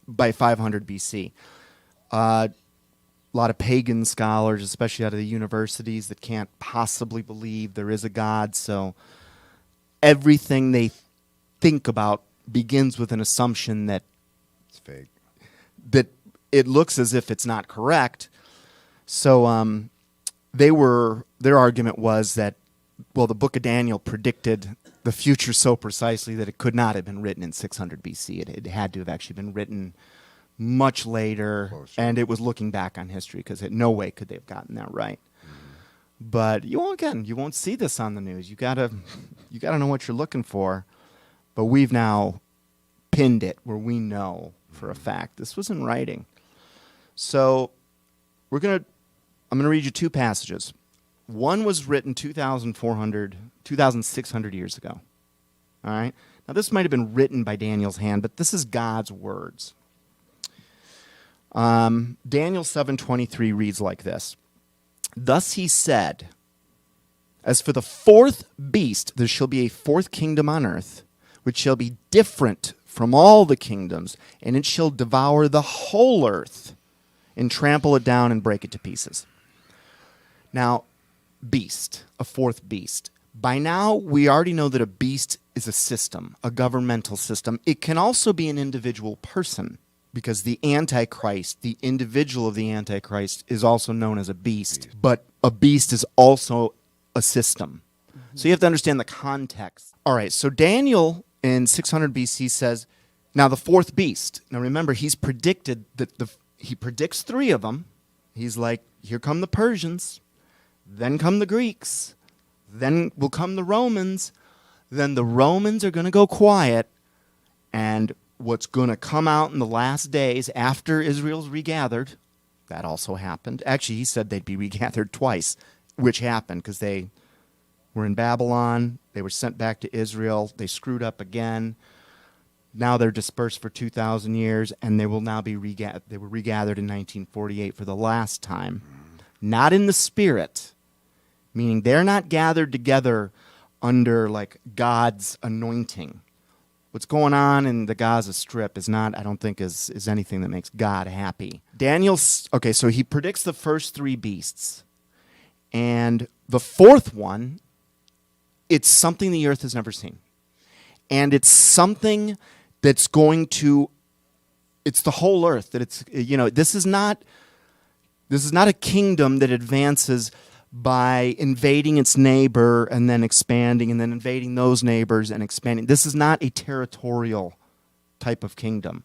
Speaker 5: by 500 BC. A lot of pagan scholars, especially out of the universities, that can't possibly believe there is a God. So everything they think about begins with an assumption that
Speaker 4: it's fake,
Speaker 5: that it looks as if it's not correct. So their argument was that, well, the book of Daniel predicted the future so precisely that it could not have been written in 600 BC. It had to have actually been written much later, and it was looking back on history, because in no way could they have gotten that right. But you won't see this on the news. You gotta know what you're looking for. But we've now pinned it where we know for a fact this was in writing. So I'm gonna read you 2 passages. One was written 2,600 years ago. All right? Now, this might have been written by Daniel's hand, but this is God's words. Daniel 7:23 reads like this. Thus he said, as for the 4th beast, there shall be a 4th kingdom on earth, which shall be different from all the kingdoms, and it shall devour the whole earth, and trample it down and break it to pieces. Now, beast, a 4th beast. By now, we already know that a beast is a system, a governmental system. It can also be an individual person, because the Antichrist, the individual of the Antichrist, is also known as a beast. But a beast is also a system. So you have to understand the context. All right, so Daniel in 600 BC says, now the 4th beast. Now remember, he's predicted that he predicts 3 of them. He's like, here come the Persians. Then come the Greeks. Then will come the Romans. Then the Romans are going to go quiet. And what's going to come out in the last days after Israel's regathered, that also happened. Actually, he said they'd be regathered twice, which happened because they were in Babylon. They were sent back to Israel. They screwed up again. Now they're dispersed for 2,000 years, and they will now be they were regathered in 1948 for the last time. Not in the spirit, meaning they're not gathered together under like God's anointing. What's going on in the Gaza Strip is not, I don't think, is anything that makes God happy. Daniel's, okay, so he predicts the first three beasts. And the fourth one, it's something the earth has never seen. And it's something that's going to, it's the whole earth. That it's, you know, this is not a kingdom that advances by invading its neighbor and then expanding and then invading those neighbors and expanding. This is not a territorial type of kingdom.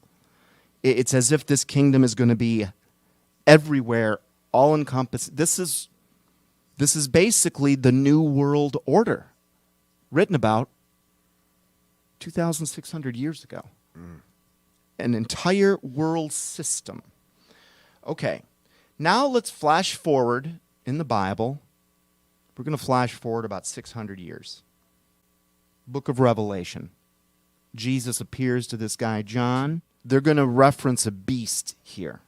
Speaker 5: It's as if this kingdom is going to be everywhere, all-encompassing. This is basically the New World Order, written about 2,600 years ago. An entire world system. Okay, now let's flash forward in the Bible. We're going to flash forward about 600 years. Book of Revelation. Jesus appears to this guy, John. They're going to reference a beast here.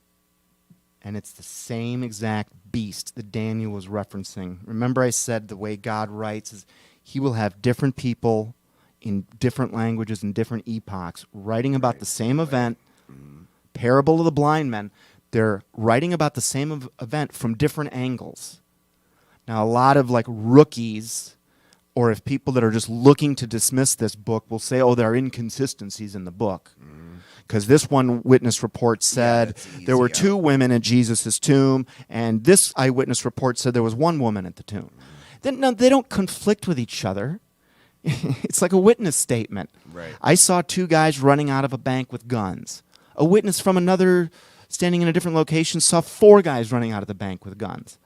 Speaker 5: And it's the same exact beast that Daniel was referencing. Remember I said the way God writes is he will have different people in different languages and different epochs writing about the same event. Parable of the blind men. They're writing about the same event from different angles. Now, a lot of like rookies, or if people that are just looking to dismiss this book will say, oh, there are inconsistencies in the book. Because this one witness report said there were two women at Jesus' tomb, and this eyewitness report said there was one woman at the tomb. No, they don't conflict with each other. It's like a witness statement.
Speaker 4: Right.
Speaker 5: I saw two guys running out of a bank with guns. A witness from another standing in a different location saw four guys running out of the bank with guns.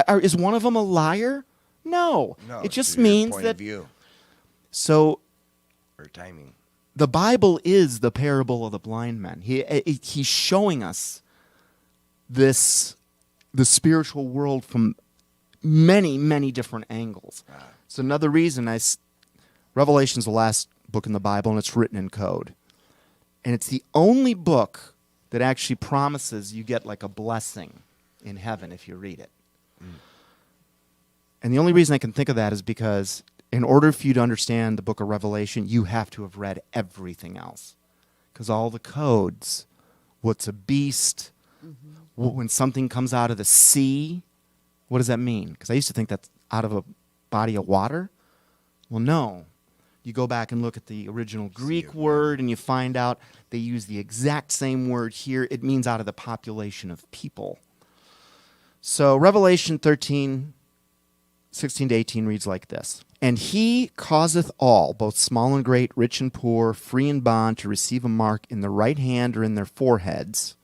Speaker 5: Is one of them a liar? No. It just means
Speaker 4: point
Speaker 5: that.
Speaker 4: Of view.
Speaker 5: So,
Speaker 4: or timing.
Speaker 5: The Bible is the parable of the blind men. He's showing us the spiritual world from many, many different angles. It's another reason Revelation's the last book in the Bible, and it's written in code. And it's the only book that actually promises you get like a blessing in heaven if you read it. And the only reason I can think of that is because in order for you to understand the book of Revelation, you have to have read everything else. Because all the codes, what's a beast, when something comes out of the sea, what does that mean? Because I used to think that's out of a body of water. Well, no. You go back and look at the original Greek word, and you find out they use the exact same word here. It means out of the population of people. So Revelation 13, 16 to 18 reads like this. And he causeth all, both small and great, rich and poor, free and bond, to receive a mark in the right hand or in their foreheads,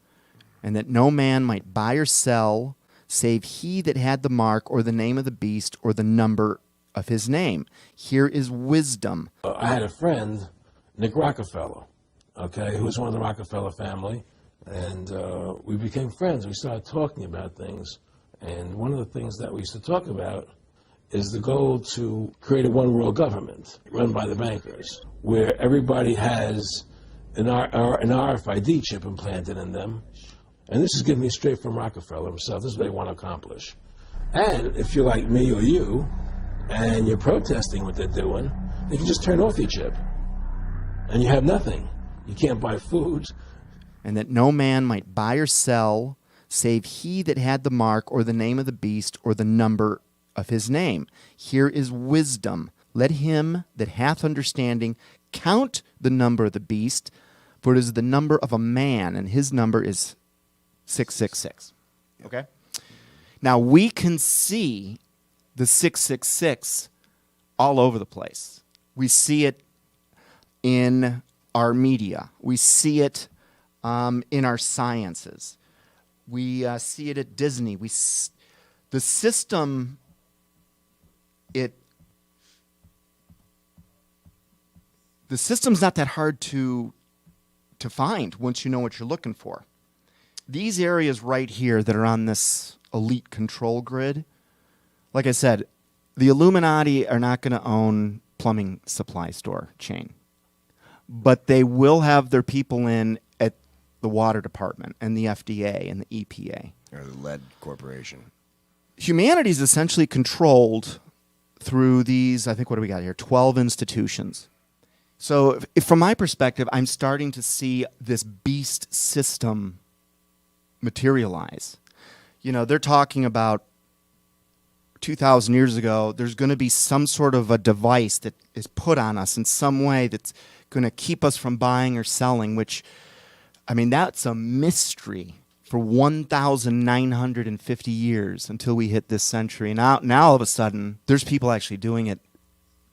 Speaker 5: and that no man might buy or sell, save he that had the mark or the name of the beast or the number of his name. Here is wisdom.
Speaker 20: I had a friend, Nick Rockefeller, who was one of the Rockefeller family, and we became friends. We started talking about things, and one of the things that we used to talk about is the goal to create a one-world government run by the bankers, where everybody has an RFID chip implanted in them. And this is giving me straight from Rockefeller himself. This is what they want to accomplish. And if you're like me or you, and you're protesting what they're doing, you can just turn off your chip. And you have nothing. You can't buy food.
Speaker 5: And that no man might buy or sell, save he that had the mark or the name of the beast or the number of his name. Here is wisdom. Let him that hath understanding count the number of the beast, for it is the number of a man, and his number is 666. Okay? Now, we can see the 666 all over the place. We see it in our media. We see it in our sciences. We see it at Disney. The system, the system's not that hard to find once you know what you're looking for. These areas right here that are on this elite control grid, like I said, the Illuminati are not going to own plumbing supply store chain, but they will have their people in at the water department and the FDA and the EPA.
Speaker 4: Or the lead corporation.
Speaker 5: Humanity is essentially controlled through these, I think, what do we got here? 12 institutions. So if from my perspective, I'm starting to see this beast system materialize. You know, they're talking about 2,000 years ago, there's going to be some sort of a device that is put on us in some way that's going to keep us from buying or selling, which, I mean, that's a mystery for 1,950 years until we hit this century. Now all of a sudden, there's people actually doing it.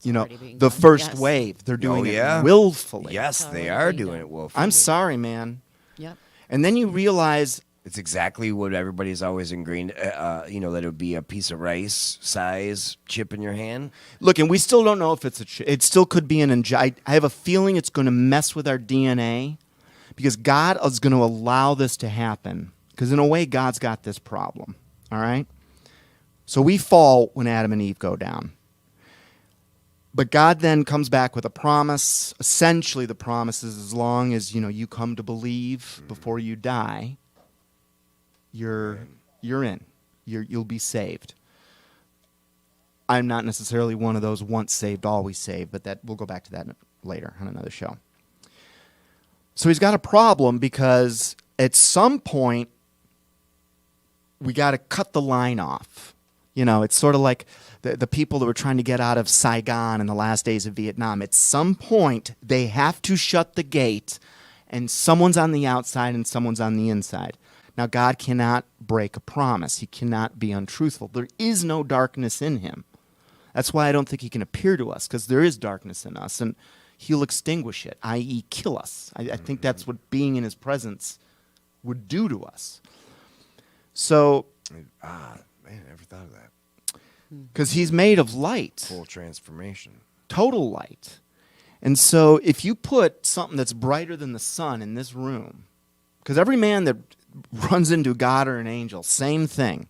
Speaker 5: You know, the first wave, they're doing it willfully.
Speaker 4: Yes, they are doing it willfully.
Speaker 5: I'm sorry, man.
Speaker 3: Yep.
Speaker 5: And then you realize
Speaker 4: it's exactly what everybody's always ingrained, you know, that it would be a piece of rice size chip in your hand.
Speaker 5: Look, and we still don't know if it's a chip. It still could be an I have a feeling it's going to mess with our DNA because God is going to allow this to happen because in a way, God's got this problem, all right? So we fall when Adam and Eve go down. But God then comes back with a promise. Essentially, the promise is as long as, you know, you come to believe before you die, you're in. You'll be saved. I'm not necessarily one of those once saved, always saved, but that we'll go back to that later on another show. So he's got a problem because at some point we got to cut the line off. You know, it's sort of like the people that were trying to get out of Saigon in the last days of Vietnam. At some point, they have to shut the gate, and someone's on the outside and someone's on the inside. Now, God cannot break a promise. He cannot be untruthful. There is no darkness in him. That's why I don't think he can appear to us, because there is darkness in us, and he'll extinguish it, i.e. kill us. I think that's what being in his presence would do to us. So...
Speaker 4: man, I never thought of that.
Speaker 5: Because he's made of light.
Speaker 4: Full transformation.
Speaker 5: Total light. And so if you put something that's brighter than the sun in this room, because every man that runs into God or an angel, same thing.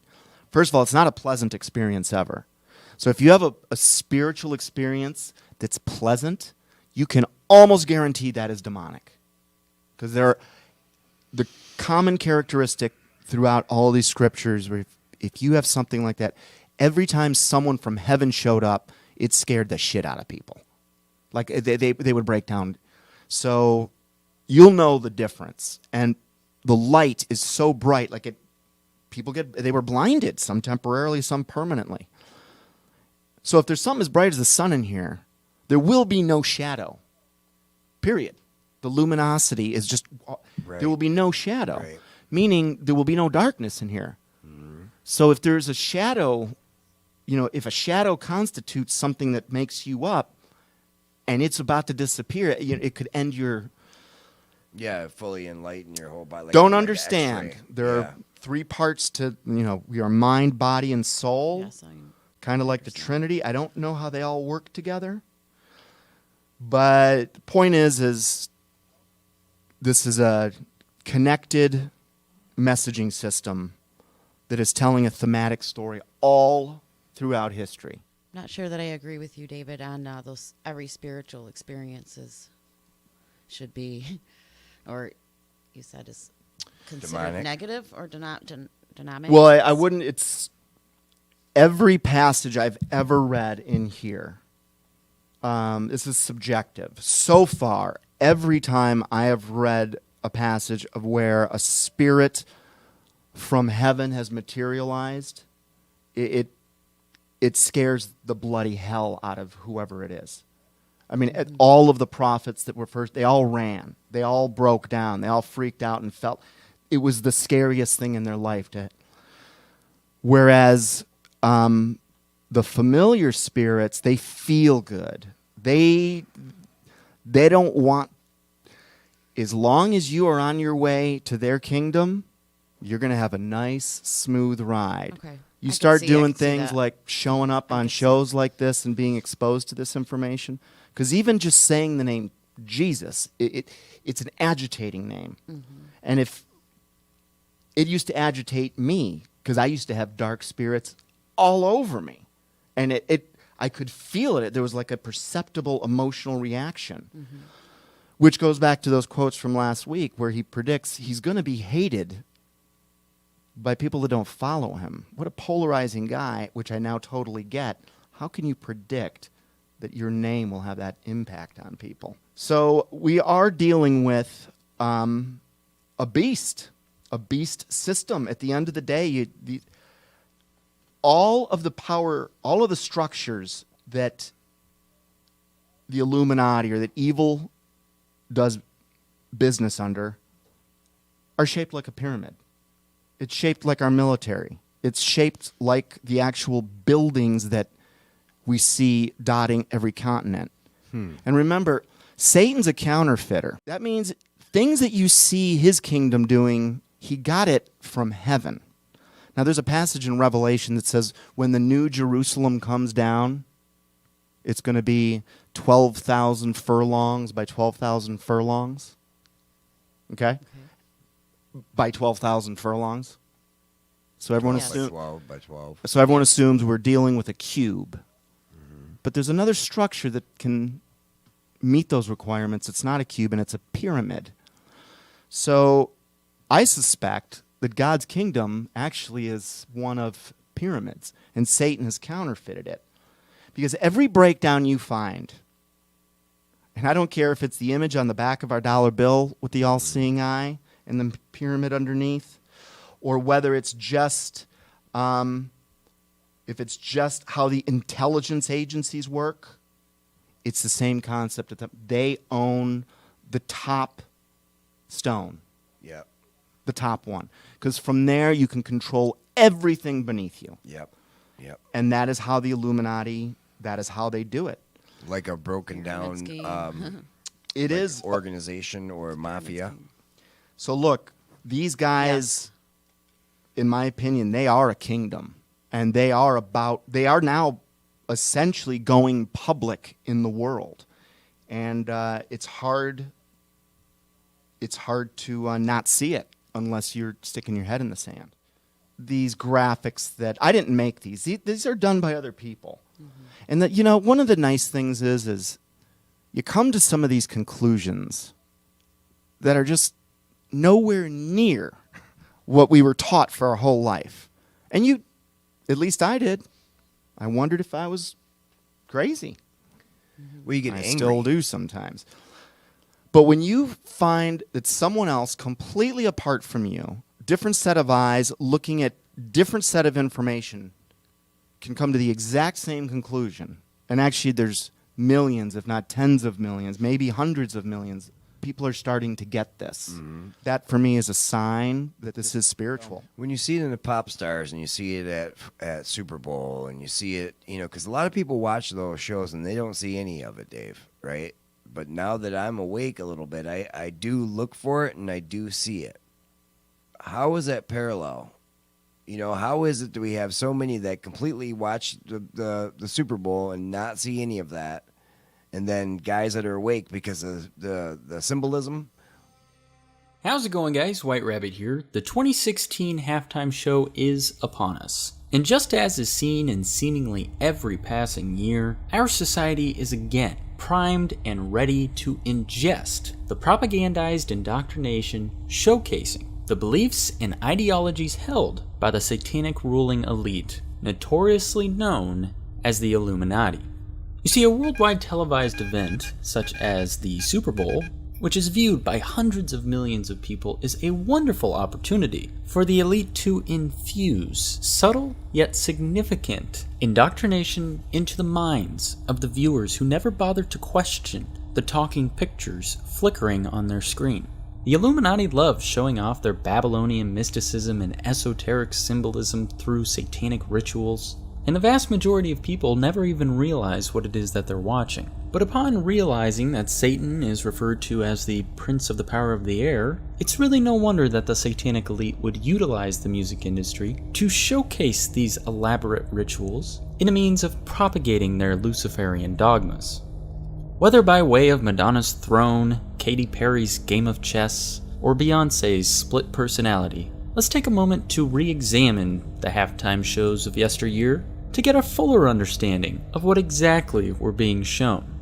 Speaker 5: First of all, it's not a pleasant experience ever. So if you have a spiritual experience that's pleasant, you can almost guarantee that is demonic. Because the common characteristic throughout all these scriptures, where if you have something like that, every time someone from heaven showed up, it scared the shit out of people. Like they would break down. So you'll know the difference. And the light is so bright, like they were blinded, some temporarily, some permanently. So if there's something as bright as the sun in here, there will be no shadow. Period. The luminosity is just, there will be no shadow.
Speaker 4: Right.
Speaker 5: Meaning there will be no darkness in here. So if there's a shadow, you know, if a shadow constitutes something that makes you up and it's about to disappear, it could end your...
Speaker 4: Yeah, fully enlighten your whole body.
Speaker 5: Don't understand.
Speaker 4: X-ray.
Speaker 5: There are three parts to, you know, we are mind, body, and soul.
Speaker 3: Yes,
Speaker 5: kind of like the Trinity. I don't know how they all work together. But the point is this is a connected messaging system that is telling a thematic story all throughout history.
Speaker 3: Not sure that I agree with you, David, on those every spiritual experiences should be, or you said is considered
Speaker 4: demonic.
Speaker 3: Negative or denominator.
Speaker 5: Well, I wouldn't. It's every passage I've ever read in here. This is subjective. So far, every time I have read a passage of where a spirit from heaven has materialized, it scares the bloody hell out of whoever it is. I mean, all of the prophets that were first, they all ran. They all broke down. They all freaked out and felt it was the scariest thing in their life. Whereas the familiar spirits, they feel good. They don't want, as long as you are on your way to their kingdom, you're going to have a nice, smooth ride.
Speaker 3: Okay.
Speaker 5: You start doing things like showing up on shows like this and being exposed to this information. Because even just saying the name Jesus, it's an agitating name. Mm-hmm. And if it used to agitate me, because I used to have dark spirits all over me. And I could feel it. There was like a perceptible emotional reaction, which goes back to those quotes from last week where he predicts he's going to be hated by people that don't follow him. What a polarizing guy, which I now totally get. How can you predict that your name will have that impact on people? So we are dealing with a beast system. At the end of the day, all of the power, all of the structures that the Illuminati or that evil does business under are shaped like a pyramid. It's shaped like our military. It's shaped like the actual buildings that we see dotting every continent. And remember, Satan's a counterfeiter. That means things that you see his kingdom doing, he got it from heaven. Now, there's a passage in Revelation that says when the new Jerusalem comes down, it's going to be 12,000 furlongs by 12,000 furlongs. Okay? By 12,000 furlongs. So everyone assumes
Speaker 4: 12 by 12.
Speaker 5: So everyone assumes we're dealing with a cube. But there's another structure that can meet those requirements. It's not a cube, and it's a pyramid. So I suspect that God's kingdom actually is one of pyramids, and Satan has counterfeited it. Because every breakdown you find, and I don't care if it's the image on the back of our dollar bill with the all-seeing eye and the pyramid underneath, or whether it's just if it's just how the intelligence agencies work, it's the same concept. They own the top stone.
Speaker 4: Yep.
Speaker 5: The top one. Because from there, you can control everything beneath you.
Speaker 4: Yep. Yep.
Speaker 5: And that is how the Illuminati, that is how they do it.
Speaker 4: Like a broken down
Speaker 5: it is
Speaker 4: organization or mafia.
Speaker 5: So look, these guys, in my opinion, they are a kingdom. And they are now essentially going public in the world. And it's hard to not see it unless you're sticking your head in the sand. These graphics that, I didn't make these are done by other people. And that, one of the nice things is you come to some of these conclusions that are just nowhere near what we were taught for our whole life. And at least I did. I wondered if I was crazy.
Speaker 4: Well, you get angry.
Speaker 5: I still do sometimes. But when you find that someone else completely apart from you, different set of eyes, looking at different set of information, can come to the exact same conclusion. And actually there's millions, if not tens of millions, maybe hundreds of millions. People are starting to get this. That, for me, is a sign that this is spiritual.
Speaker 4: When you see it in the pop stars and you see it at Super Bowl and you see it, because a lot of people watch those shows and they don't see any of it, Dave, right? But now that I'm awake a little bit, I do look for it and I do see it. How is that parallel? How is it that we have so many that completely watch the Super Bowl and not see any of that? And then guys that are awake because of the symbolism.
Speaker 21: How's it going, guys? White Rabbit here. The 2016 halftime show is upon us. And just as is seen in seemingly every passing year, our society is again primed and ready to ingest the propagandized indoctrination showcasing the beliefs and ideologies held by the satanic ruling elite, notoriously known as the Illuminati. You see, a worldwide televised event, such as the Super Bowl, which is viewed by hundreds of millions of people, is a wonderful opportunity for the elite to infuse subtle yet significant indoctrination into the minds of the viewers who never bother to question the talking pictures flickering on their screen. The Illuminati love showing off their Babylonian mysticism and esoteric symbolism through satanic rituals. And the vast majority of people never even realize what it is that they're watching. But upon realizing that Satan is referred to as the Prince of the Power of the Air, it's really no wonder that the satanic elite would utilize the music industry to showcase these elaborate rituals in a means of propagating their Luciferian dogmas. Whether by way of Madonna's Throne, Katy Perry's Game of Chess, or Beyoncé's split personality, let's take a moment to re-examine the halftime shows of yesteryear to get a fuller understanding of what exactly we're being shown.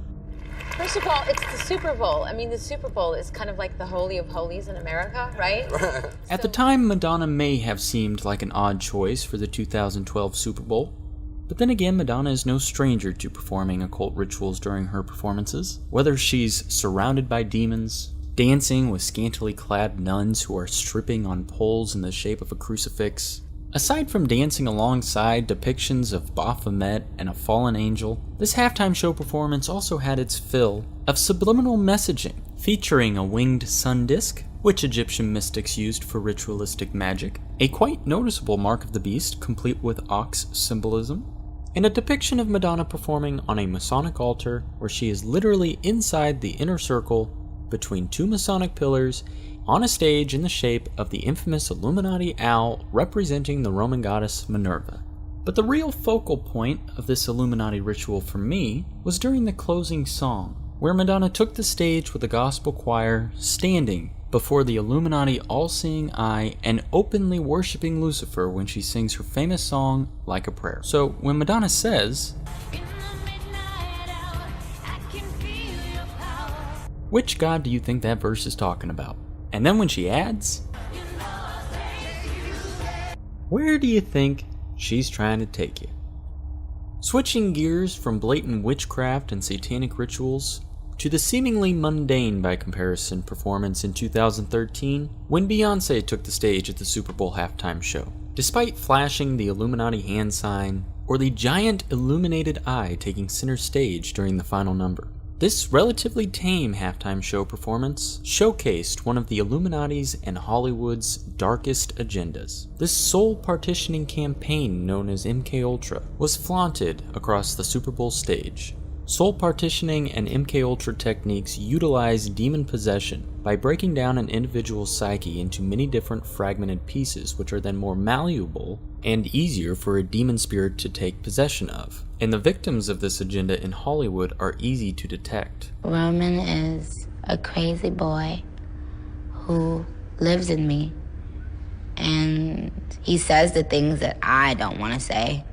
Speaker 1: First of all, it's the Super Bowl. I mean, the Super Bowl is kind of like the Holy of Holies in America, right?
Speaker 21: At the time, Madonna may have seemed like an odd choice for the 2012 Super Bowl. But then again, Madonna is no stranger to performing occult rituals during her performances. Whether she's surrounded by demons, dancing with scantily clad nuns who are stripping on poles in the shape of a crucifix. Aside from dancing alongside depictions of Baphomet and a fallen angel, this halftime show performance also had its fill of subliminal messaging, featuring a winged sun disk, which Egyptian mystics used for ritualistic magic, a quite noticeable mark of the beast complete with ox symbolism, and a depiction of Madonna performing on a Masonic altar where she is literally inside the inner circle between two Masonic pillars on a stage in the shape of the infamous Illuminati owl representing the Roman goddess Minerva. But the real focal point of this Illuminati ritual for me was during the closing song, where Madonna took the stage with the gospel choir standing before the Illuminati all-seeing eye and openly worshipping Lucifer when she sings her famous song, Like a Prayer. So when Madonna says, which god do you think that verse is talking about? And then when she adds, where do you think she's trying to take you? Switching gears from blatant witchcraft and satanic rituals to the seemingly mundane by comparison performance in 2013 when Beyoncé took the stage at the Super Bowl halftime show. Despite flashing the Illuminati hand sign or the giant illuminated eye taking center stage during the final number, this relatively tame halftime show performance showcased one of the Illuminati's and Hollywood's darkest agendas. This soul partitioning campaign known as MKUltra was flaunted across the Super Bowl stage. Soul partitioning and MKUltra techniques utilize demon possession by breaking down an individual's psyche into many different fragmented pieces which are then more malleable and easier for a demon spirit to take possession of. And the victims of this agenda in Hollywood are easy to detect.
Speaker 22: Roman is a crazy boy who lives in me, and he says the things that I don't want to say.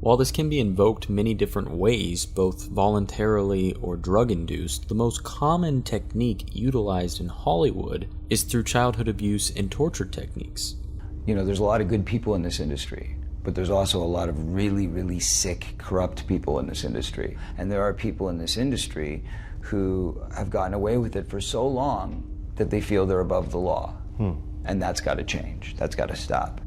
Speaker 21: While this can be invoked many different ways, both voluntarily or drug-induced, the most common technique utilized in Hollywood is through childhood abuse and torture techniques.
Speaker 23: You know, there's a lot of good people in this industry, but there's also a lot of really, really sick, corrupt people in this industry. And there are people in this industry who have gotten away with it for so long that they feel they're above the law. And that's got to change. That's got to stop.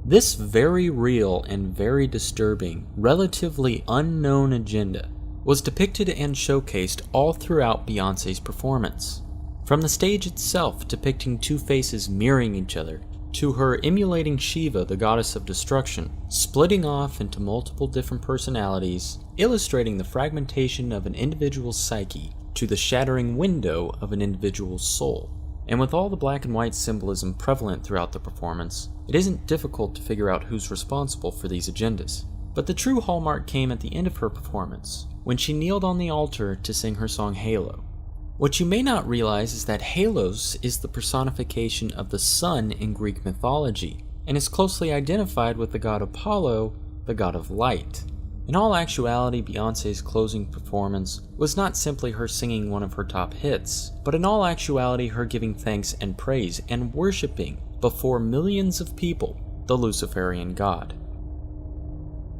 Speaker 21: This very real and very disturbing, relatively unknown agenda was depicted and showcased all throughout Beyoncé's performance. From the stage itself depicting two faces mirroring each other, to her emulating Shiva, the goddess of destruction, splitting off into multiple different personalities, illustrating the fragmentation of an individual's psyche, to the shattering window of an individual's soul. And with all the black and white symbolism prevalent throughout the performance, it isn't difficult to figure out who's responsible for these agendas. But the true hallmark came at the end of her performance, when she kneeled on the altar to sing her song Halo. What you may not realize is that Halos is the personification of the sun in Greek mythology, and is closely identified with the god Apollo, the god of light. In all actuality, Beyoncé's closing performance was not simply her singing one of her top hits, but in all actuality her giving thanks and praise and worshipping before millions of people the Luciferian god.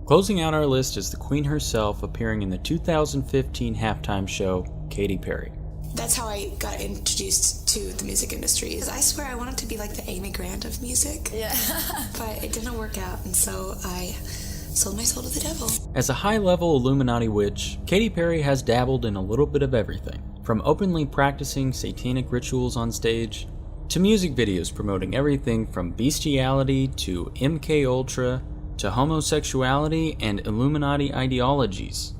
Speaker 21: Closing out our list is the Queen herself appearing in the 2015 halftime show, Katy Perry.
Speaker 24: That's how I got introduced to the music industry. I swear I wanted to be like the Amy Grant of music. Yeah. But it didn't work out, and so I sold my soul to the devil.
Speaker 21: As a high-level Illuminati witch, Katy Perry has dabbled in a little bit of everything, from openly practicing satanic rituals on stage, to music videos promoting everything from bestiality to MKUltra, to homosexuality and Illuminati ideologies.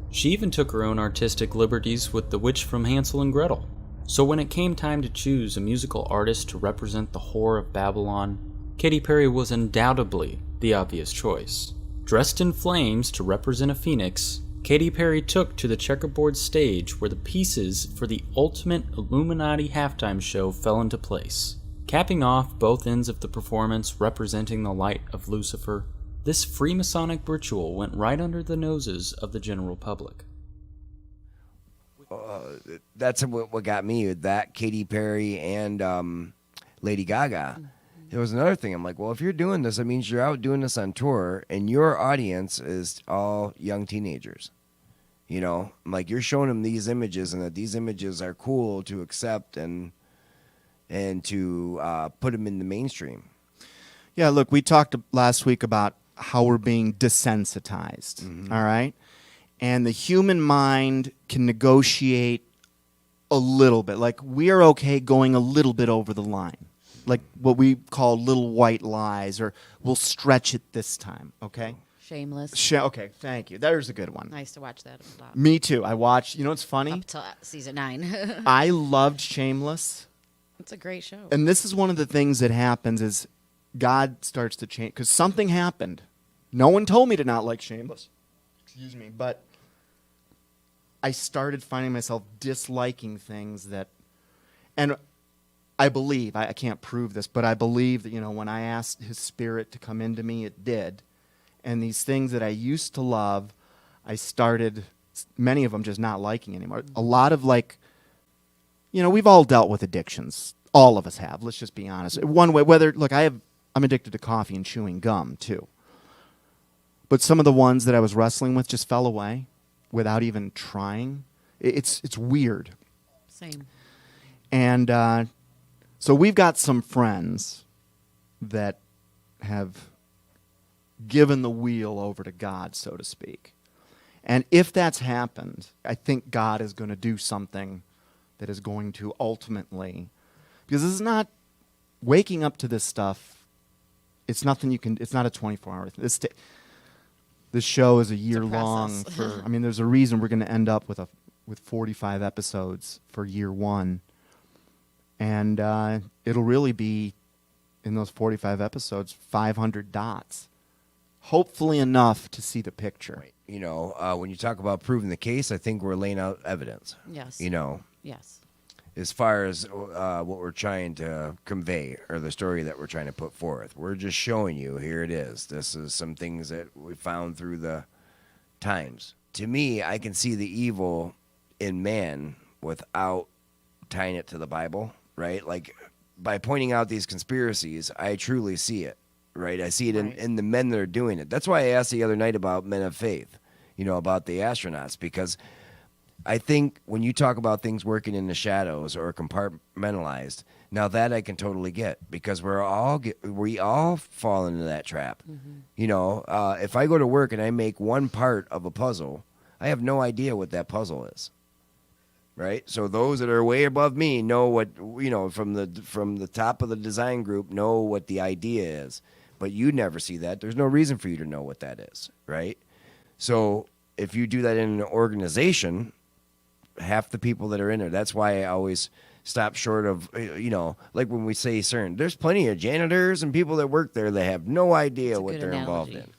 Speaker 21: She even took her own artistic liberties with the witch from Hansel and Gretel. So when it came time to choose a musical artist to represent the whore of Babylon, Katy Perry was undoubtedly the obvious choice. Dressed in flames to represent a phoenix, Katy Perry took to the checkerboard stage where the pieces for the ultimate Illuminati halftime show fell into place, capping off both ends of the performance representing the light of Lucifer, this Freemasonic ritual went right under the noses of the general public.
Speaker 4: That's what got me, that Katy Perry and Lady Gaga. There was another thing. I'm like, well, if you're doing this, it means you're out doing this on tour, and your audience is all young teenagers. You know, I'm like, you're showing them these images, and that these images are cool to accept and to put them in the mainstream.
Speaker 5: Yeah, look, we talked last week about how we're being desensitized, all right? And the human mind can negotiate a little bit. Like, we are okay going a little bit over the line. Like what we call little white lies, or we'll stretch it this time, okay?
Speaker 3: Shameless.
Speaker 5: Okay, thank you. There's a good one.
Speaker 3: I used to watch that a lot.
Speaker 5: Me too. I watched, you know what's funny?
Speaker 3: Up till season 9.
Speaker 5: I loved Shameless.
Speaker 3: It's a great show.
Speaker 5: And this is one of the things that happens is God starts to change, because something happened. No one told me to not like Shameless. Excuse me. But I started finding myself disliking things that, and I believe, I can't prove this, but I believe that, you know, when I asked His Spirit to come into me, it did. And these things that I used to love, I started, many of them, just not liking anymore. A lot of, like, you know, we've all dealt with addictions. All of us have. Let's just be honest. One way, look, I'm addicted to coffee and chewing gum, too. But some of the ones that I was wrestling with just fell away without even trying. It's weird.
Speaker 3: Same.
Speaker 5: And so we've got some friends that have given the wheel over to God, so to speak. And if that's happened, I think God is going to do something that is going to ultimately, because this is not waking up to this stuff. It's nothing you can. It's not a 24-hour thing. This show is a year long. I mean, there's a reason we're going to end up with 45 episodes for year one, and it'll really be in those 45 episodes 500 dots. Hopefully enough to see the picture.
Speaker 4: Right. You know, when you talk about proving the case, I think we're laying out evidence.
Speaker 3: Yes.
Speaker 4: You know.
Speaker 3: Yes.
Speaker 4: As far as what we're trying to convey, or the story that we're trying to put forth, we're just showing you, here it is. This is some things that we found through the times. To me, I can see the evil in man without tying it to the Bible, right? Like, by pointing out these conspiracies, I truly see it. Right, I see it in the men that are doing it. That's why I asked the other night about men of faith, you know, about the astronauts, because I think when you talk about things working in the shadows or compartmentalized, now that I can totally get, because we all fall into that trap. Mm-hmm. You know, if I go to work and I make one part of a puzzle, I have no idea what that puzzle is. Right, so those that are way above me know what, you know, from the top of the design group, know what the idea is. But you never see that. There's no reason for you to know what that is, right? So if you do that in an organization, half the people that are in there, that's why I always stop short of, you know, like when we say CERN, there's plenty of janitors and people that work there that have no idea what they're involved in.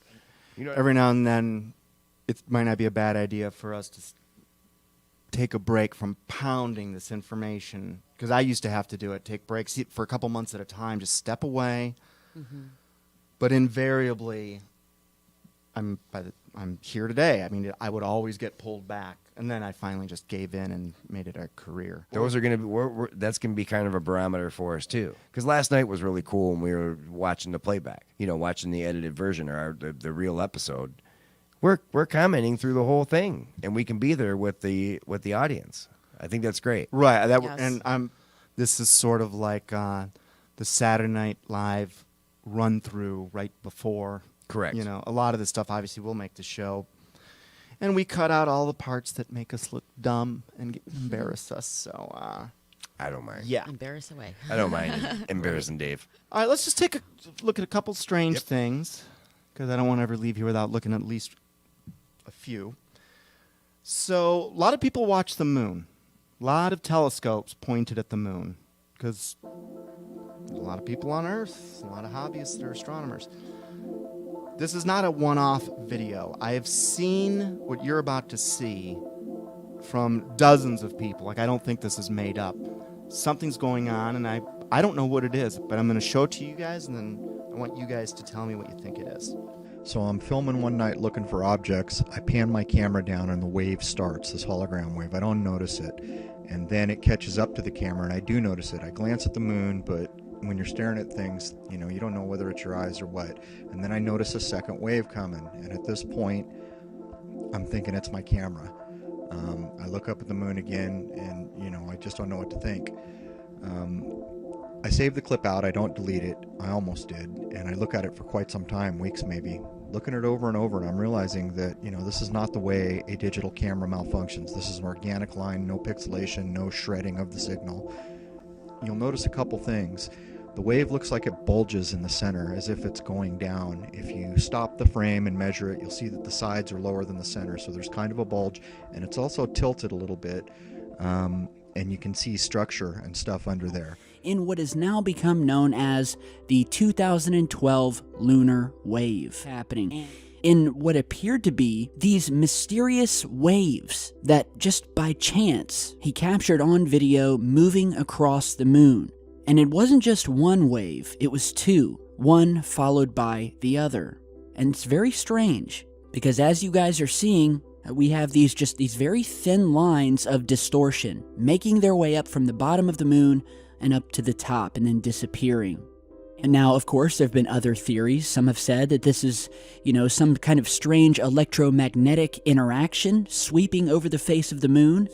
Speaker 4: You know,
Speaker 5: every now and then, it might not be a bad idea for us to take a break from pounding this information, because I used to have to do it, take breaks for a couple months at a time, just step away. Mm-hmm. But invariably, I'm here today. I mean, I would always get pulled back, and then I finally just gave in and made it a career.
Speaker 4: Those are going to be that's going to be kind of a barometer for us too. Because last night was really cool when we were watching the playback, you know, watching the edited version or the real episode. We're commenting through the whole thing, and we can be there with the audience. I think that's great.
Speaker 5: Right. And this is sort of like the Saturday Night Live run through right before.
Speaker 4: Correct.
Speaker 5: You know, a lot of this stuff obviously will make the show, and we cut out all the parts that make us look dumb and embarrass us. So
Speaker 4: I don't mind.
Speaker 5: Yeah,
Speaker 3: embarrass away.
Speaker 4: I don't mind embarrassing Dave.
Speaker 5: All right, let's just take a look at a couple strange things, because I don't want to ever leave here without looking at least a few. So a lot of people watch the moon. A lot of telescopes pointed at the moon, because there's a lot of people on Earth, a lot of hobbyists that are astronomers. This is not a one-off video. I have seen what you're about to see from dozens of people. Like, I don't think this is made up. Something's going on, and I don't know what it is, but I'm going to show it to you guys, and then I want you guys to tell me what you think it is.
Speaker 6: So I'm filming one night looking for objects. I pan my camera down and the wave starts, this hologram wave. I don't notice it. And then it catches up to the camera and I do notice it. I glance at the moon, but when you're staring at things, you know, you don't know whether it's your eyes or what. And then I notice a second wave coming. And at this point, I'm thinking it's my camera. I look up at the moon again and, you know, I just don't know what to think. I save the clip out. I don't delete it. I almost did. And I look at it for quite some time, weeks maybe, looking at it over and over, and I'm realizing that, you know, this is not the way a digital camera malfunctions. This is an organic line, no pixelation, no shredding of the signal. You'll notice a couple things. The wave looks like it bulges in the center as if it's going down. If you stop the frame and measure it, you'll see that the sides are lower than the center, so there's kind of a bulge, and it's also tilted a little bit, and you can see structure and stuff under there.
Speaker 7: In what has now become known as the 2012 lunar wave happening. In what appeared to be these mysterious waves that just by chance he captured on video moving across the moon. And it wasn't just one wave, it was two, one followed by the other. And it's very strange because as you guys are seeing, we have these very thin lines of distortion making their way up from the bottom of the moon and up to the top and then disappearing. And now, of course, there have been other theories. Some have said that this is, you know, some kind of strange electromagnetic interaction sweeping over the face of the moon.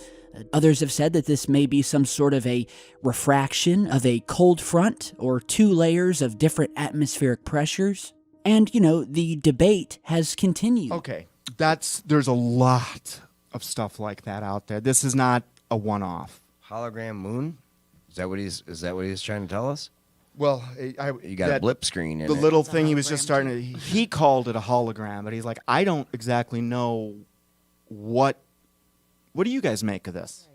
Speaker 7: Others have said that this may be some sort of a refraction of a cold front or two layers of different atmospheric pressures. And, you know, the debate has continued.
Speaker 5: Okay, there's a lot of stuff like that out there. This is not a one-off.
Speaker 4: Hologram moon? Is that what he's trying to tell us?
Speaker 5: Well,
Speaker 4: you got a blip screen in
Speaker 5: the
Speaker 4: it.
Speaker 5: little thing he was just starting to, he called it a hologram, but he's like, I don't exactly know what do you guys make of this?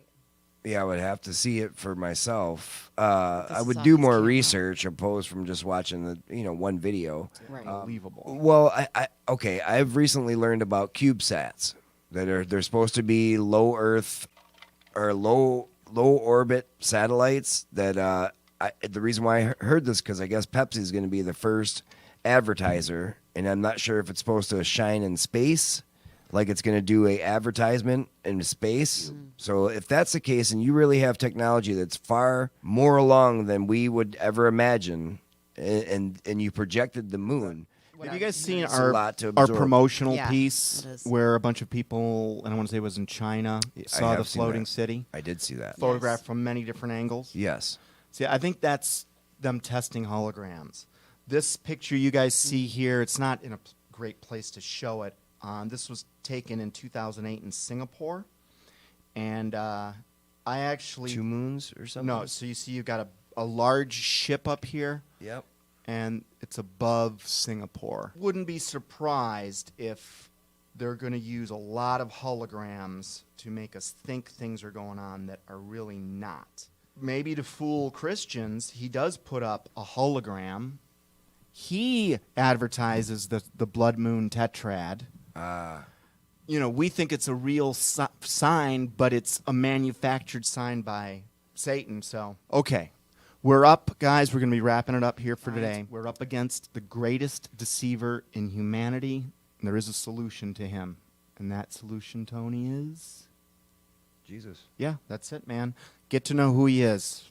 Speaker 4: Yeah, I would have to see it for myself. I would do more research opposed from just watching one video.
Speaker 5: Right. Unbelievable.
Speaker 4: Well, I've recently learned about CubeSats they're supposed to be low Earth or low orbit satellites that the reason why I heard this because I guess Pepsi is going to be the first advertiser, and I'm not sure if it's supposed to shine in space, like it's going to do a advertisement in space. So if that's the case, and you really have technology that's far more along than we would ever imagine, and you projected the moon.
Speaker 5: Have you guys seen
Speaker 4: It's a
Speaker 5: our
Speaker 4: lot to absorb.
Speaker 5: promotional
Speaker 3: Yeah,
Speaker 5: piece
Speaker 3: it is.
Speaker 5: where a bunch of people, and I want to say it was in China, saw
Speaker 4: have
Speaker 5: the
Speaker 4: seen
Speaker 5: floating
Speaker 4: that.
Speaker 5: city?
Speaker 4: I did see that.
Speaker 5: Photographed from many different angles?
Speaker 4: Yes.
Speaker 5: See, I think that's them testing holograms. This picture you guys see here, it's not in a great place to show it. This was taken in 2008 in Singapore. And I actually...
Speaker 4: 2 moons or something?
Speaker 5: No, so you see you've got a large ship up here.
Speaker 4: Yep.
Speaker 5: And it's above Singapore. Wouldn't be surprised if they're going to use a lot of holograms to make us think things are going on that are really not. Maybe to fool Christians, he does put up a hologram. He advertises the blood moon tetrad. You know, we think it's a real sign, but it's a manufactured sign by Satan. So, okay. We're up, guys. We're going to be wrapping it up here for today. We're up against the greatest deceiver in humanity, and there is a solution to him. And that solution, Tony, is?
Speaker 4: Jesus.
Speaker 5: Yeah, that's it, man. Get to know who he is.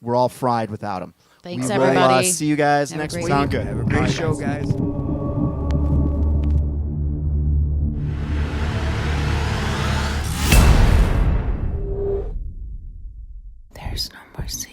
Speaker 5: We're all fried without him.
Speaker 3: Thanks,
Speaker 5: We will,
Speaker 3: everybody.
Speaker 5: see you guys
Speaker 3: Have a
Speaker 5: next
Speaker 3: great
Speaker 5: week. Sound
Speaker 3: week.
Speaker 5: good.
Speaker 4: Have a great show, guys.
Speaker 22: There's no mercy.